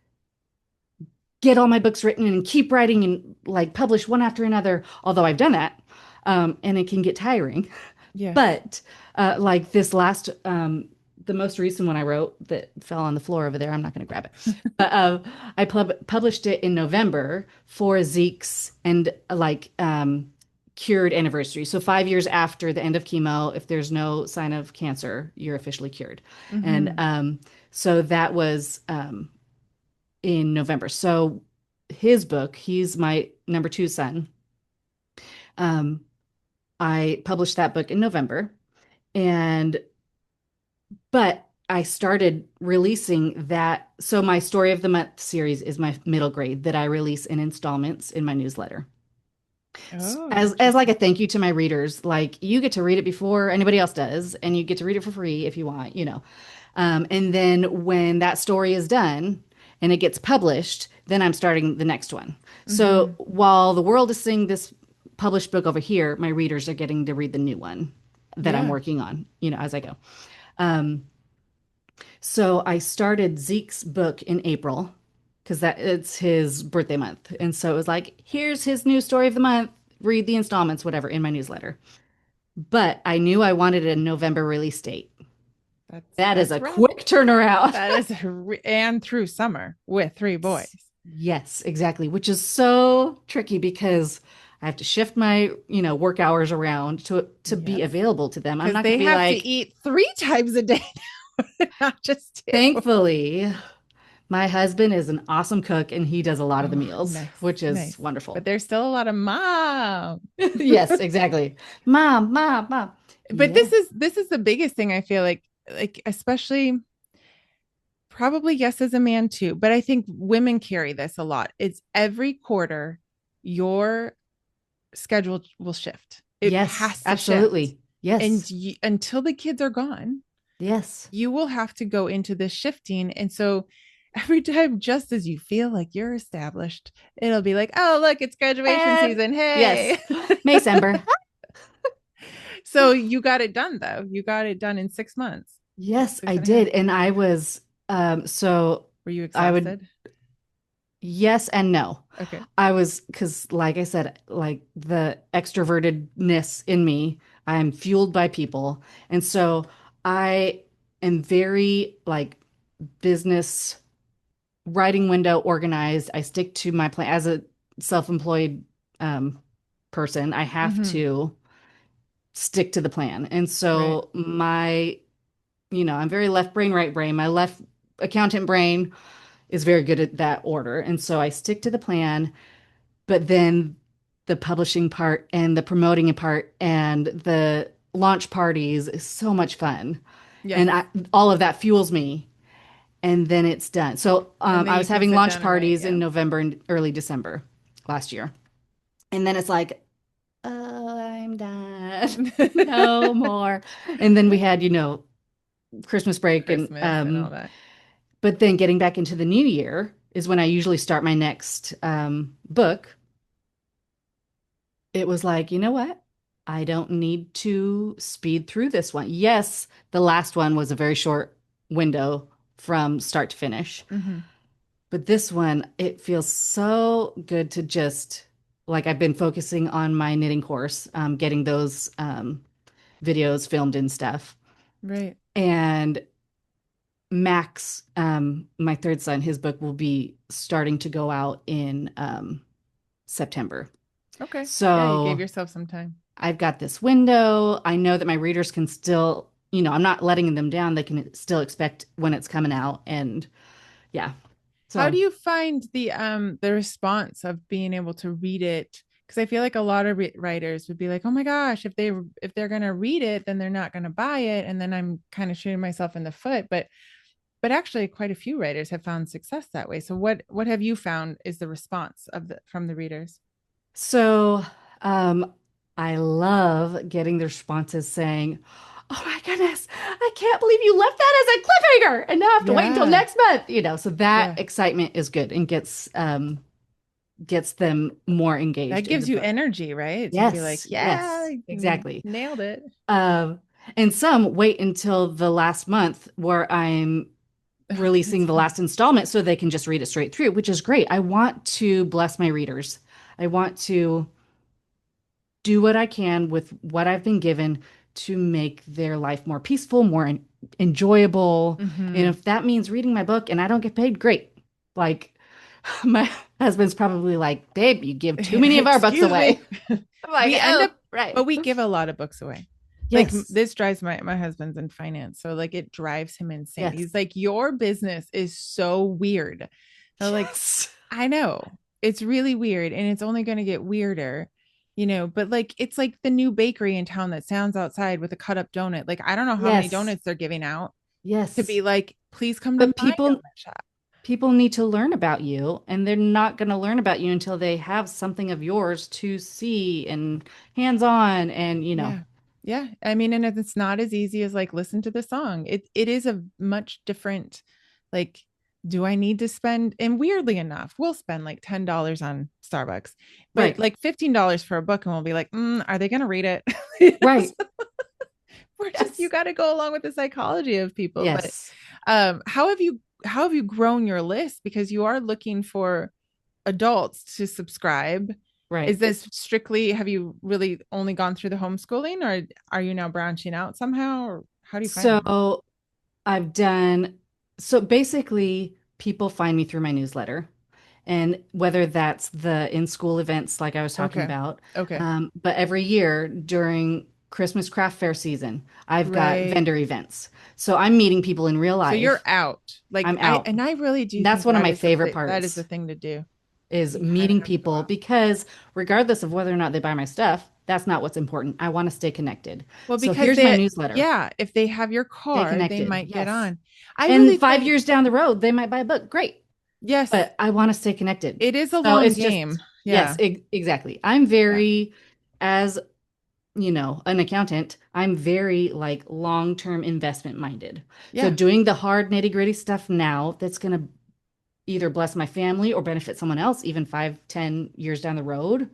get all my books written and keep writing and like publish one after another, although I've done that. And it can get tiring. Yes. But like this last, the most recent one I wrote that fell on the floor over there, I'm not going to grab it. But I published it in November for Zeke's and like cured anniversary. So 5 years after the end of chemo, if there's no sign of cancer, you're officially cured. And Hmm. so that was in November. So his book, he's my number two son. Um, I published that book in November. And but I started releasing that. So my Story of the Month series is my middle grade that I release in installments in my newsletter. Oh, As like a interesting. thank you to my readers, like you get to read it before anybody else does, and you get to read it for free if you want. And then when that story is done and it gets published, then I'm starting the next one. So Hmm. while the world is seeing this published book over here, my readers are getting to read the new one that I'm Yeah. working on, as I go. So I started Zeke's book in April because that it's his birthday month. And so it was like, here's his new story of the month, read the installments, whatever, in my newsletter. But I knew I wanted a November release date. That is That's a rough. quick turnaround. That is and through summer with three boys. Yes, exactly, which is so tricky because I have to shift my, work hours around to be Yep. available to them. I'm Because not going they to be have to like, eat three times a day now, not just two. thankfully, My husband is an awesome cook and he does a lot of the Oh, meals, nice, which is nice. But wonderful. there's still a lot of mom. Yes, exactly. Mom, mom, mom. But Yeah. this is the biggest thing I feel like especially probably yes as a man too, but I think women carry this a lot. It's every quarter your schedule will shift. It Yes, has to shift. absolutely. Yes. And until the kids are gone, Yes. you will have to go into this shifting. And so every time, just as you feel like you're established, it'll be like, oh, look, it's graduation And season. Hey. yes. Maysember. So you got it done, though. You got it done in 6 months, Yes, six I and a did. half. And I was so Were you I would exhausted? yes and no. Okay. I was because like I said, like the extrovertedness in me, I'm fueled by people. And so I am very like business writing window organized. I stick to my plan as a self-employed um, person. I have Mm-hmm. to stick to the plan. And Right. so I'm very left brain, right brain. My left accountant brain is very good at that order. And so I stick to the plan, but then the publishing part and the promoting part and the launch parties is so much fun. Yes. And all of that fuels me. And then it's done. So And then I you was can having sit launch down and write. parties Yeah. in November and early December last year. And then it's like, I'm done. No more. And then we had, Christmas break and Christmas and all that. but then getting back into the new year is when I usually start my next book. It was like, you know what? I don't need to speed through this one. Yes, the last one was a very short window from start to finish. Mm-hmm. But this one, it feels so good to just like I've been focusing on my knitting course, getting those videos filmed and stuff. Right. And Max, my third son, his book will be starting to go out in September. Okay. Yeah, you gave So yourself some time. I've got this window. I know that my readers can still, I'm not letting them down. They can still expect when it's coming out. And yeah. How do So, you find the response of being able to read it? Because I feel like a lot of writers would be like, "Oh my gosh, if they're gonna read it, then they're not gonna buy it," and then I'm kind of shooting myself in the foot. But actually, quite a few writers have found success that way. So what have you found is the response of the from the readers? so um, I love getting the responses saying, "Oh my goodness, I can't believe you left that as a cliffhanger and now I have to wait until Yeah, next month." So that yeah. excitement is good and gets them more engaged That in the gives you book. energy, right? To be like, Yes, yeah, yes, you exactly. nailed it. Um, and some wait until the last month where I'm Oh, releasing that's the fun. last installment so they can just read it straight through, which is great. I want to bless my readers. I want to do what I can with what I've been given to make their life more peaceful, more enjoyable. And Mm-hmm. if that means reading my book and I don't get paid, great. Like my husband's probably like, babe, you give too many of our books Excuse away. me. I'm like, We end oh, up, right. but we give a lot of books away. Like Yes. this drives my husband's in finance, so like it drives him insane. Yes. He's like, your business is so weird. I'm like, Yes. I know it's really weird, and it's only going to get weirder. But like it's like the new bakery in town that sounds outside with a cut up donut. Like I don't know how many Yes. donuts they're giving out to Yes. be like, please come to But my people donut shop. people need to learn about you, and they're not going to learn about you until they have something of yours to see and hands on and. Yeah. Yeah. I mean, and it's not as easy as like listen to the song. It is a much different, like, do I need to spend? And weirdly enough, we'll spend like $10 on Starbucks, but Right. like $15 for a book, and we'll be like, are they gonna read it? Right. We're just you Yes. got to go along with the psychology of people. But Yes. how have you grown your list? Because you are looking for adults to subscribe. Is Right. this strictly, have you really only gone through the homeschooling, or are you now branching out somehow? Or how do you find them? So I've done so basically people find me through my newsletter. And whether that's the in-school events like I was talking Okay. about, Okay. but every year during Christmas craft fair season. I've got Right. vendor events. So I'm meeting people in real So you're life. out. Like I'm out. I really do That's think one of that my is the favorite that is the parts thing to do. is You kind of meeting have to go people out. because regardless of whether or not they buy my stuff, that's not what's important. I want to stay connected. Well, So because here's my they, newsletter. yeah, if they have your Stay card, they connected. might get Yes. on. I really And five think, years down the road, they might buy a book. Great. yes, But I want to stay connected. it is a So long it's game. just, yes, Yeah. exactly. I'm Yeah. very, as an accountant, I'm very like long-term investment minded. So Yeah. doing the hard nitty-gritty stuff now that's going to either bless my family or benefit someone else, even 5, 10 years down the road,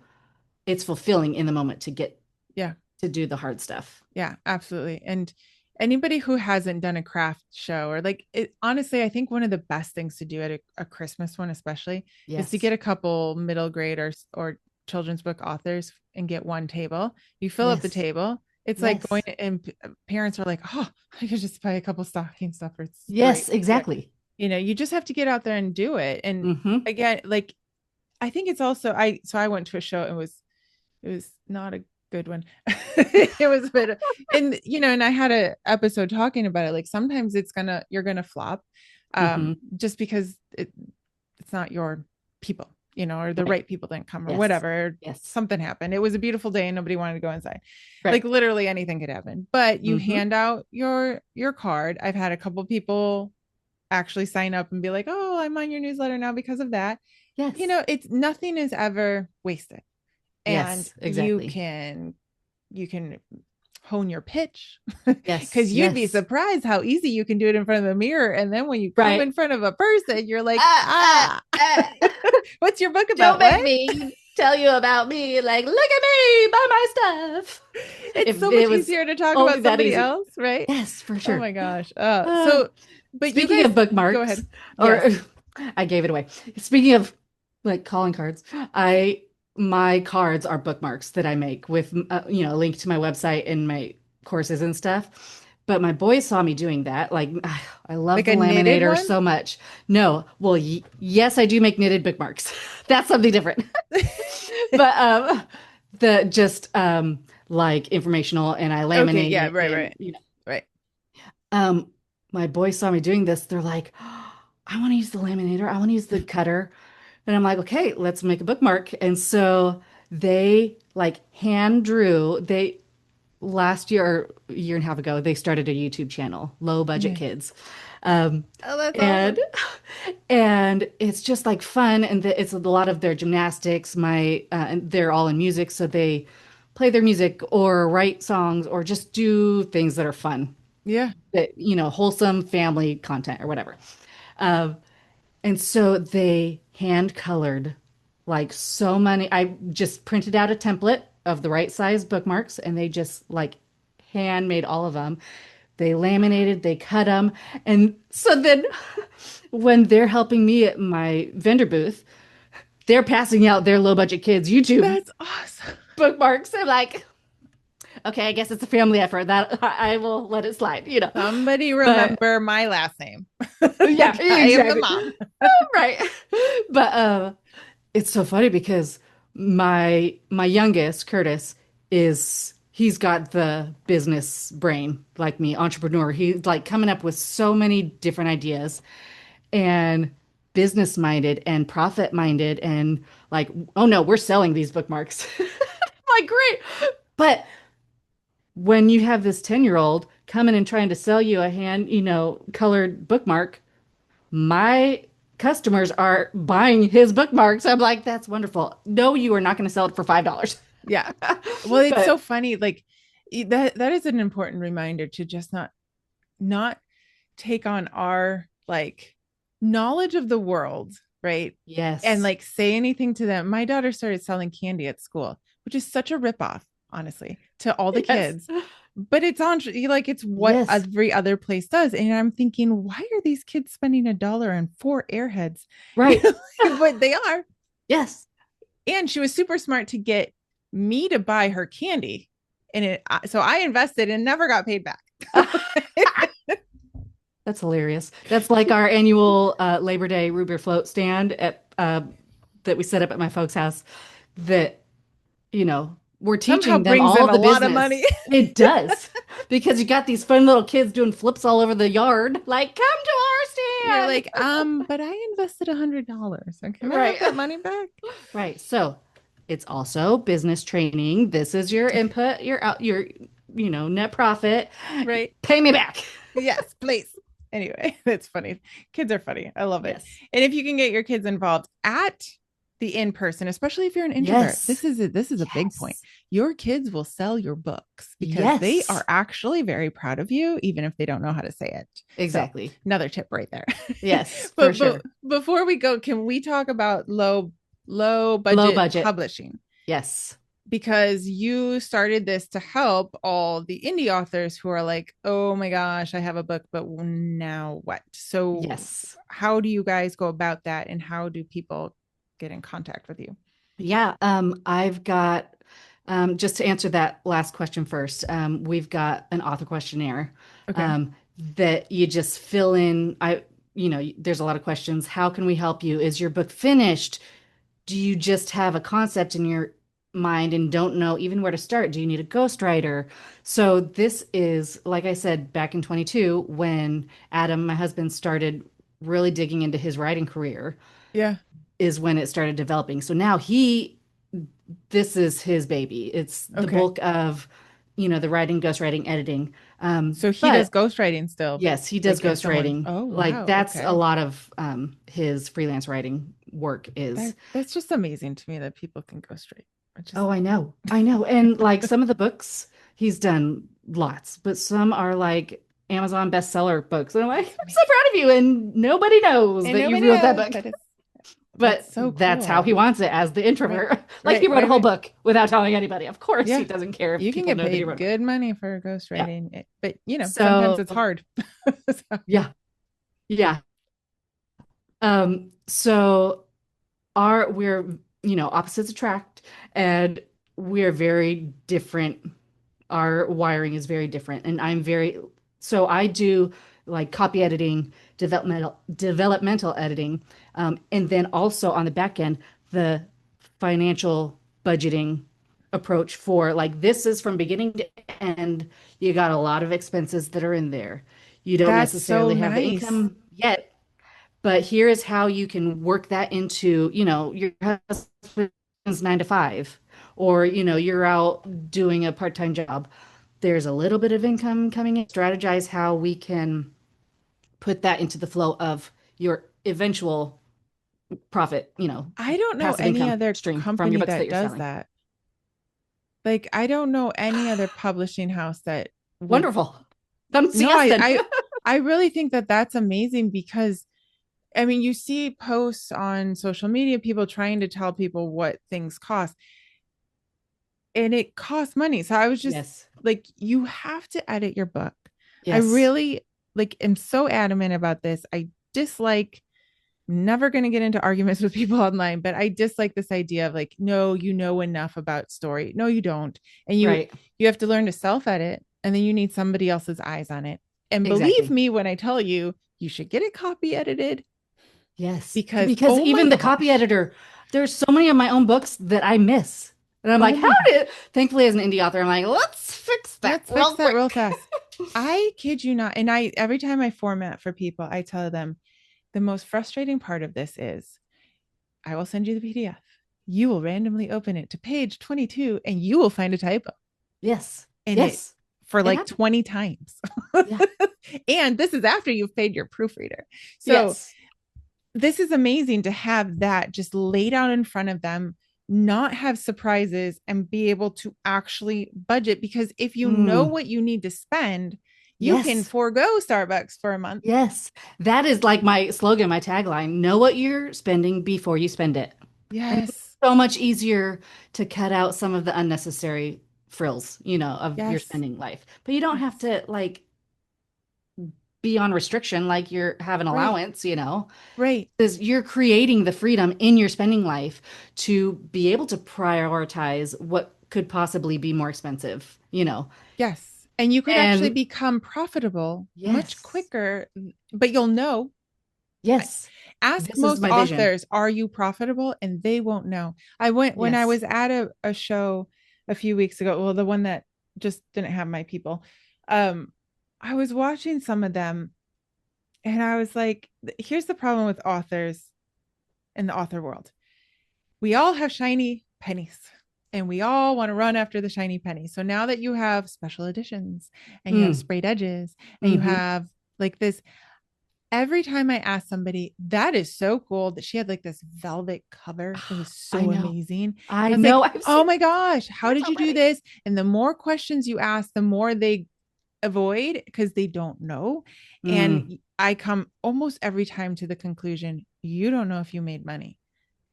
it's fulfilling in the moment to get Yeah. to do the hard stuff. Yeah, absolutely. And anybody who hasn't done a craft show or like it, honestly, I think one of the best things to do at a Christmas one, especially, is to Yes. get a couple middle grade or children's book authors and get one table. You fill up the Yes. table. It's like going Yes. and parents are like, oh, I could just buy a couple stocking stuffers. It's great. Yes, Yeah. exactly. You just have to get out there and do it. And Hmm. again, like I think it's also I went to a show and it was not a good one. It was a bit, and and I had a episode talking about it. Like sometimes you're gonna flop, Hmm. just because it's not your people, or the Right. right people didn't come or Yes. whatever. Yes. Something happened. It was a beautiful day and nobody wanted to go inside. Right. Like literally anything could happen. But you Hmm. hand out your card. I've had a couple people actually sign up and be like, "Oh, I'm on your newsletter now because of that." Yes. It's nothing is ever wasted, and Yes, you exactly. can hone your pitch, Yes, because you'd be yes. surprised how easy you can do it in front of the mirror, and then when you come in Right. front of a person you're like, Ah, ah, ah. what's your book Don't about? make What? me tell you about me. Like, look at me, buy my stuff. It's If so much it was easier to talk only about that somebody easy. else, right? Yes, for Oh sure. my gosh. Uh, So but you Speaking guys of go bookmarks, ahead. Yes. or I gave it away. Speaking of like calling cards, I my cards are bookmarks that I make with a link to my website and my courses and stuff. But my boys saw me doing that. Like I love Like the a knitted laminator one? so much. No, well, yes, I do make knitted bookmarks. That's something different. But the just like informational, and I Okay, laminate yeah, it, right, and right, right. um, my boys saw me doing this. They're like, "Oh, I want to use the laminator. I want to use the cutter." And I'm like, okay, let's make a bookmark. And so they like hand drew, they last year or a year and a half ago, they started a YouTube channel, Low Budget Nice. Kids. Um, Oh, that's and awesome. and it's just like fun, and it's a lot of their gymnastics. And they're all in music, so they play their music or write songs or just do things that are fun, Yeah. that wholesome family content or whatever. Um, and so they hand colored like so many. I just printed out a template of the right size bookmarks, and they just like hand made all of them. They laminated, they cut them. And so then when they're helping me at my vendor booth, they're passing out their low budget kids YouTube That's awesome. bookmarks. I'm like, okay, I guess it's a family effort. That I will let it slide. Somebody But remember my last name. yeah, Like I am the exactly. mom. Right. But it's so funny because my youngest, Curtis, he's got the business brain like me, entrepreneur. He's like coming up with so many different ideas and business minded and profit minded and like, oh no, we're selling these bookmarks. Like, great. But when you have this 10-year-old coming and trying to sell you a colored bookmark, my customers are buying his bookmarks. I'm like, that's wonderful. No, you are not going to sell it for $5. Yeah. Well, it's so But funny. Like that is an important reminder to just not take on our like knowledge of the world, right? And yes, like say anything to them. My daughter started selling candy at school, which is such a ripoff, honestly, to all the yes, kids. But it's what yes, every other place does. And I'm thinking, why are these kids spending $1 on 4 airheads? right. But they are. Yes. And she was super smart to get me to buy her candy. So I invested and never got paid back. That's hilarious. That's like our annual Labor Day root beer float stand that we set up at my folks' house. That you know we're Somehow teaching them brings all in of a the lot of business. money. It does. Because you got these fun little kids doing flips all over the yard. Like, come to You're our like, stand. but I invested $100. So can I have Right. that money back? Right. So it's also business training. This is your input, your out, your, net profit. Right. Pay me back. Yes, please. Anyway, that's funny. Kids are funny. I love it. Yes. And if you can get your kids involved at the in-person, especially if you're an introvert, Yes. this is a big point. Yes. Your kids will sell your books because they Yes. are actually very proud of you, even if they don't know how to say it. So Exactly. another tip right there. Yes, for but sure. before we go, can we talk about low Low budget budget. publishing? Yes. Because you started this to help all the indie authors who are like, oh my gosh, I have a book, but now what? So, Yes. how do you guys go about that, and how do people get in contact with you? Yeah. I've got, just to answer that last question first, we've got an author questionnaire, Okay. um, that you just fill in. There's a lot of questions. How can we help you? Is your book finished? Do you just have a concept in your mind and don't know even where to start? Do you need a ghostwriter? So this is, like I said, back in 22, when Adam, my husband, started really digging into his writing career, Yeah. is when it started developing. So now this is his baby. It's the Okay. bulk of, the writing, ghostwriting, editing. So he does But ghostwriting still. yes, he does Like if someone, ghostwriting. oh Like wow, that's a okay. lot of his freelance writing work is. That's just amazing to me that people can go straight. I just Oh, I know. I know. And like some of the books, he's done lots, but some are like Amazon bestseller books. And I'm like, that's I'm so amazing. proud of you. And nobody knows And that you nobody wrote that knows book. that is But that's so that's how cool. he wants it as the Right. introvert. Like he Right, wrote a right, whole right. book without telling anybody. Of course, he Yeah. doesn't care if You can people get know that he paid wrote a book. good money for Yeah. ghostwriting, but sometimes So, it's hard. So, yeah. Yeah. So we're, opposites attract, and we're very different. Our wiring is very different. And so I do like copy editing, developmental editing, and then also on the back end, the financial budgeting approach for like this is from beginning to end. You got a lot of expenses that are in there. You don't that's so necessarily have the nice. income yet, but here is how you can work that into, your husband's 9 to 5, or, you're out doing a part-time job. There's a little bit of income coming in. Strategize how we can put that into the flow of your eventual profit, I don't know passive any income other stream from your company books that that you're does selling. that. Like, I don't know any other publishing house that would. Wonderful. Come see No, us then. I really think that that's amazing because I mean, you see posts on social media, people trying to tell people what things cost, and it costs money. So I was just Yes. like, you have to edit your book. I Yes. really like am so adamant about this. I dislike, never going to get into arguments with people online, but I dislike this idea of like, no, you know enough about story. No, you don't. And Right. you have to learn to self-edit, and then you need somebody else's eyes on it. And believe Exactly. me when I tell you, you should get it copy edited Yes. because Because oh my even the copy gosh. editor, there's so many of my own books that I miss. And I'm Oh like, my gosh. thankfully as an indie author, I'm like, let's fix that Let's fix real that real quick. fast. I kid you not. And I every time I format for people, I tell them the most frustrating part of this is I will send you the PDF. You will randomly open it to page 22 and you will find a typo Yes. in it Yes. for It like happened. 20 times. Yeah. And this is after you've paid your proofreader. So Yes. this is amazing to have that just laid out in front of them, not have surprises, and be able to actually budget. Because if you know Mm. what you need to spend, you can Yes. forego Starbucks for a month. Yes. That is like my slogan, my tagline. Know what you're spending before you spend it. And it's Yes. so much easier to cut out some of the unnecessary frills, of your Yes. spending life. But you don't have Yes. to like be on restriction like you're have an Right. allowance. Right. Because you're creating the freedom in your spending life to be able to prioritize what could possibly be more expensive. Yes. And you could actually And become profitable much yes, quicker, but you'll know. yes, Ask this is most my vision. authors, are you profitable? And they won't know. I went when I Yes. was at a show a few weeks ago. Well, the one that just didn't have my people. Um, I was watching some of them and I was like, here's the problem with authors in the author world. We all have shiny pennies and we all want to run after the shiny penny. So now that you have special editions and you have Mm. sprayed edges and you Mm-hmm. have like this, every time I ask somebody, that is so cool that she had like this velvet cover. It was I so know. amazing. I I was like, know. I've oh seen my gosh, how yours did you do already. this? And the more questions you ask, the more they avoid because they don't know. Mm. And I come almost every time to the conclusion, you don't know if you made money.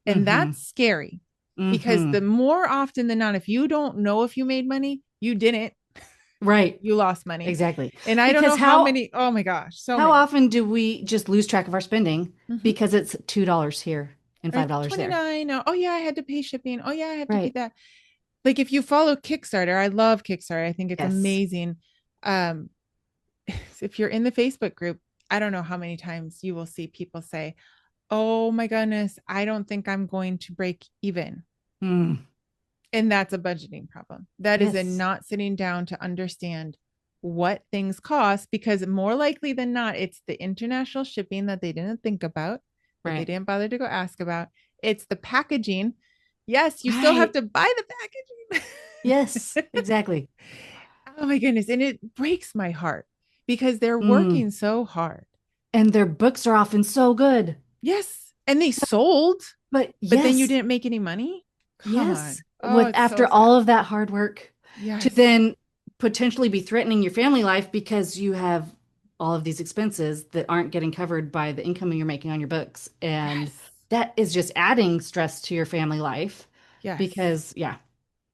And Mm-hmm. that's scary because Mm-hmm. the more often than not, if you don't know if you made money, you didn't, Right. you lost money. Exactly. And I don't Because know how many, oh my gosh, so how many. often do we just lose track of our spending Mm-hmm. because it's $2 here and Or $5 there? 29. Oh, yeah, I had to pay shipping. Oh, yeah, I have to pay Right. that. Like if you follow Kickstarter, I love Kickstarter. I think it's Yes. amazing. Um, if you're in the Facebook group, I don't know how many times you will see people say, oh my goodness, I don't think I'm going to break even. Mm. And that's a budgeting problem. That is a Yes. not sitting down to understand what things cost because more likely than not, it's the international shipping that they didn't think about, that they Right. didn't bother to go ask about. It's the packaging. Yes, you still have Right. to buy the Yes. packaging. Exactly. Oh my goodness. And it breaks my heart because they're Mm. working so hard. And their books are often so good. Yes. And they sold, But but then you yes, didn't make any money. Come yes, on. Oh, with it's so after sad. all of that hard work to Yes. then potentially be threatening your family life because you have all of these expenses that aren't getting covered by the income you're making on your books. And Yes. that is just adding stress to your family life Yes. because, yeah.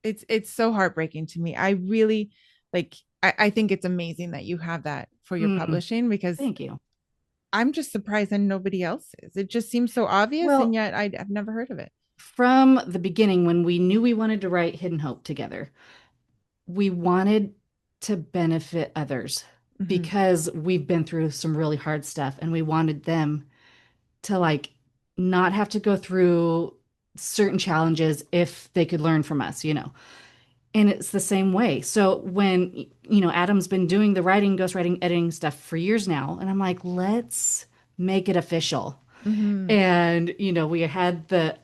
It's so heartbreaking to me. I really like I think it's amazing that you have that for your Mm, publishing because thank you. I'm just surprised and nobody else is. It just seems so obvious and Well, yet I've never heard of it. from the beginning, when we knew we wanted to write Hidden Hope together, we wanted to benefit others Mm-hmm. because we've been through some really hard stuff and we wanted them to like not have to go through certain challenges if they could learn from us, you know. And it's the same way. So when Adam's been doing the writing, ghostwriting, editing stuff for years now, and I'm like, let's make it official. Mm-hmm. And we had the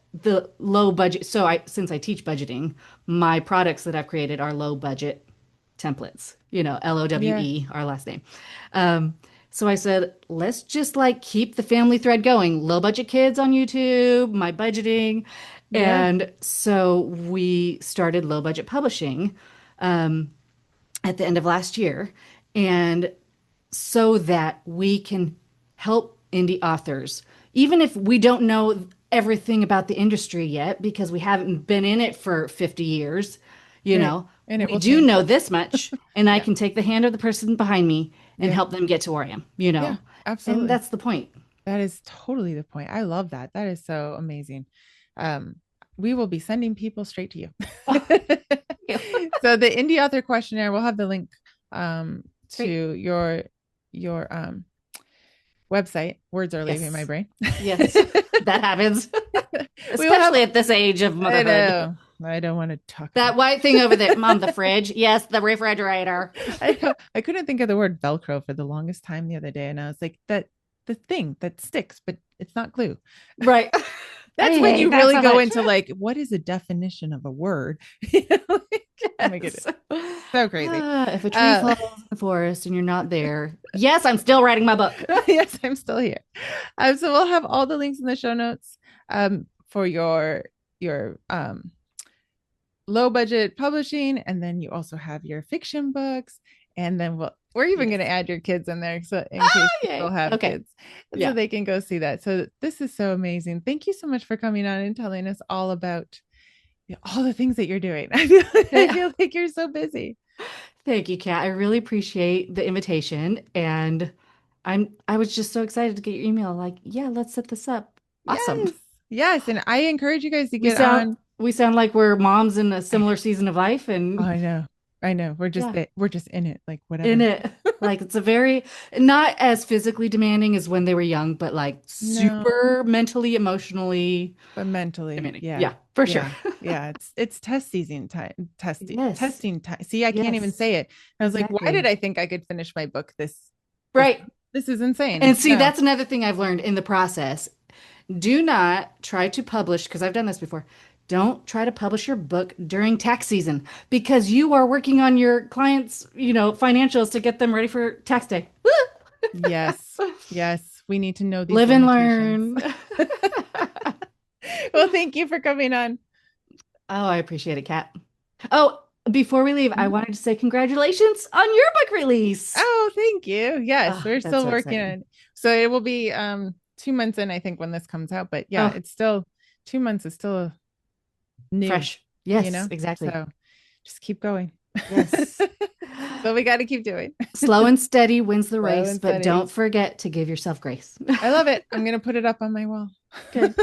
low budget. So I since I teach budgeting, my products that I've created are low budget templates, Yeah. LOWE, our last name. Um, so I said, let's just like keep the family thread going. Low budget kids on YouTube, my budgeting. Yeah. And so we started low budget publishing at the end of last year. And so that we can help indie authors, even if we don't know everything about the industry yet, because we haven't been in it for 50 years, Right. And it we will do change. know this much, and I Yeah. can take the hand of the person behind me and Yeah. help them get to where I am. Yeah. And Absolutely. that's the point. That is totally the point. I love that. That is so amazing. Um, we will be sending people straight to you. So the indie author questionnaire, we'll have the link to Great. your website. Words are leaving my Yes. brain. Yes. That happens, We will have, especially at this age of I motherhood. know. I don't want to talk That about white thing over there, Mom, the fridge. Yes, the refrigerator. I couldn't think of the word Velcro for the longest time the other day. And I was like, that the thing that sticks, but it's not glue. Right. I That's when hate you that really so go much. into like, what is a definition of a word? Oh my goodness. Yes. So crazy. If a tree Uh, falls in the forest and you're not there, yes, I'm still writing my book. yes, I'm still here. So we'll have all the links in the show notes for your low budget publishing, and then you also have your fiction books, and then we're even going to Yes. add your kids in there so in Ah, case people yay. have Okay. kids, so Yeah. they can go see that. So this is so amazing. Thank you so much for coming on and telling us all about all the things that you're doing. I Yeah. feel like you're so busy. Thank you, Kat. I really appreciate the invitation. And I was just so excited to get your email. Like, yeah, let's set this up. Awesome. Yes. Yes. And I encourage you guys to We get sound on. we sound like we're moms in a I know. similar season of life Oh, and I know. I know. yeah, We're just in it, like in whatever. it. Like it's a very not as physically demanding as when they were young, but like No, super mentally, emotionally but mentally, demanding. yeah. Yeah, for sure. Yeah. Yeah. It's test season time, Yes. testing time. See, I can't even Yes. say it. I was like, why did Exactly. I think I could finish my book this Right. this is insane. And see, No. that's another thing I've learned in the process. Do not try to publish, because I've done this before. Don't try to publish your book during tax season because you are working on your clients, financials to get them ready for tax day. Yes. Yes. We need to know these Live and limitations. learn. Well, thank you for coming on. Oh, I appreciate it, Kat. Oh, before we leave, I Mhm. wanted to say congratulations on your book release. Oh, thank you. Yes, Oh, we're that's still so working on exciting. it. So it will be 2 months in, I think, when this comes out. But yeah, Oh, it's still 2 months is still new, fresh. Yes, exactly. So just keep going. Yes. So we got to keep doing. Slow and steady wins the Slow race, and but steady. don't forget to give yourself grace. I love it. I'm gonna put it up on my wall. Good.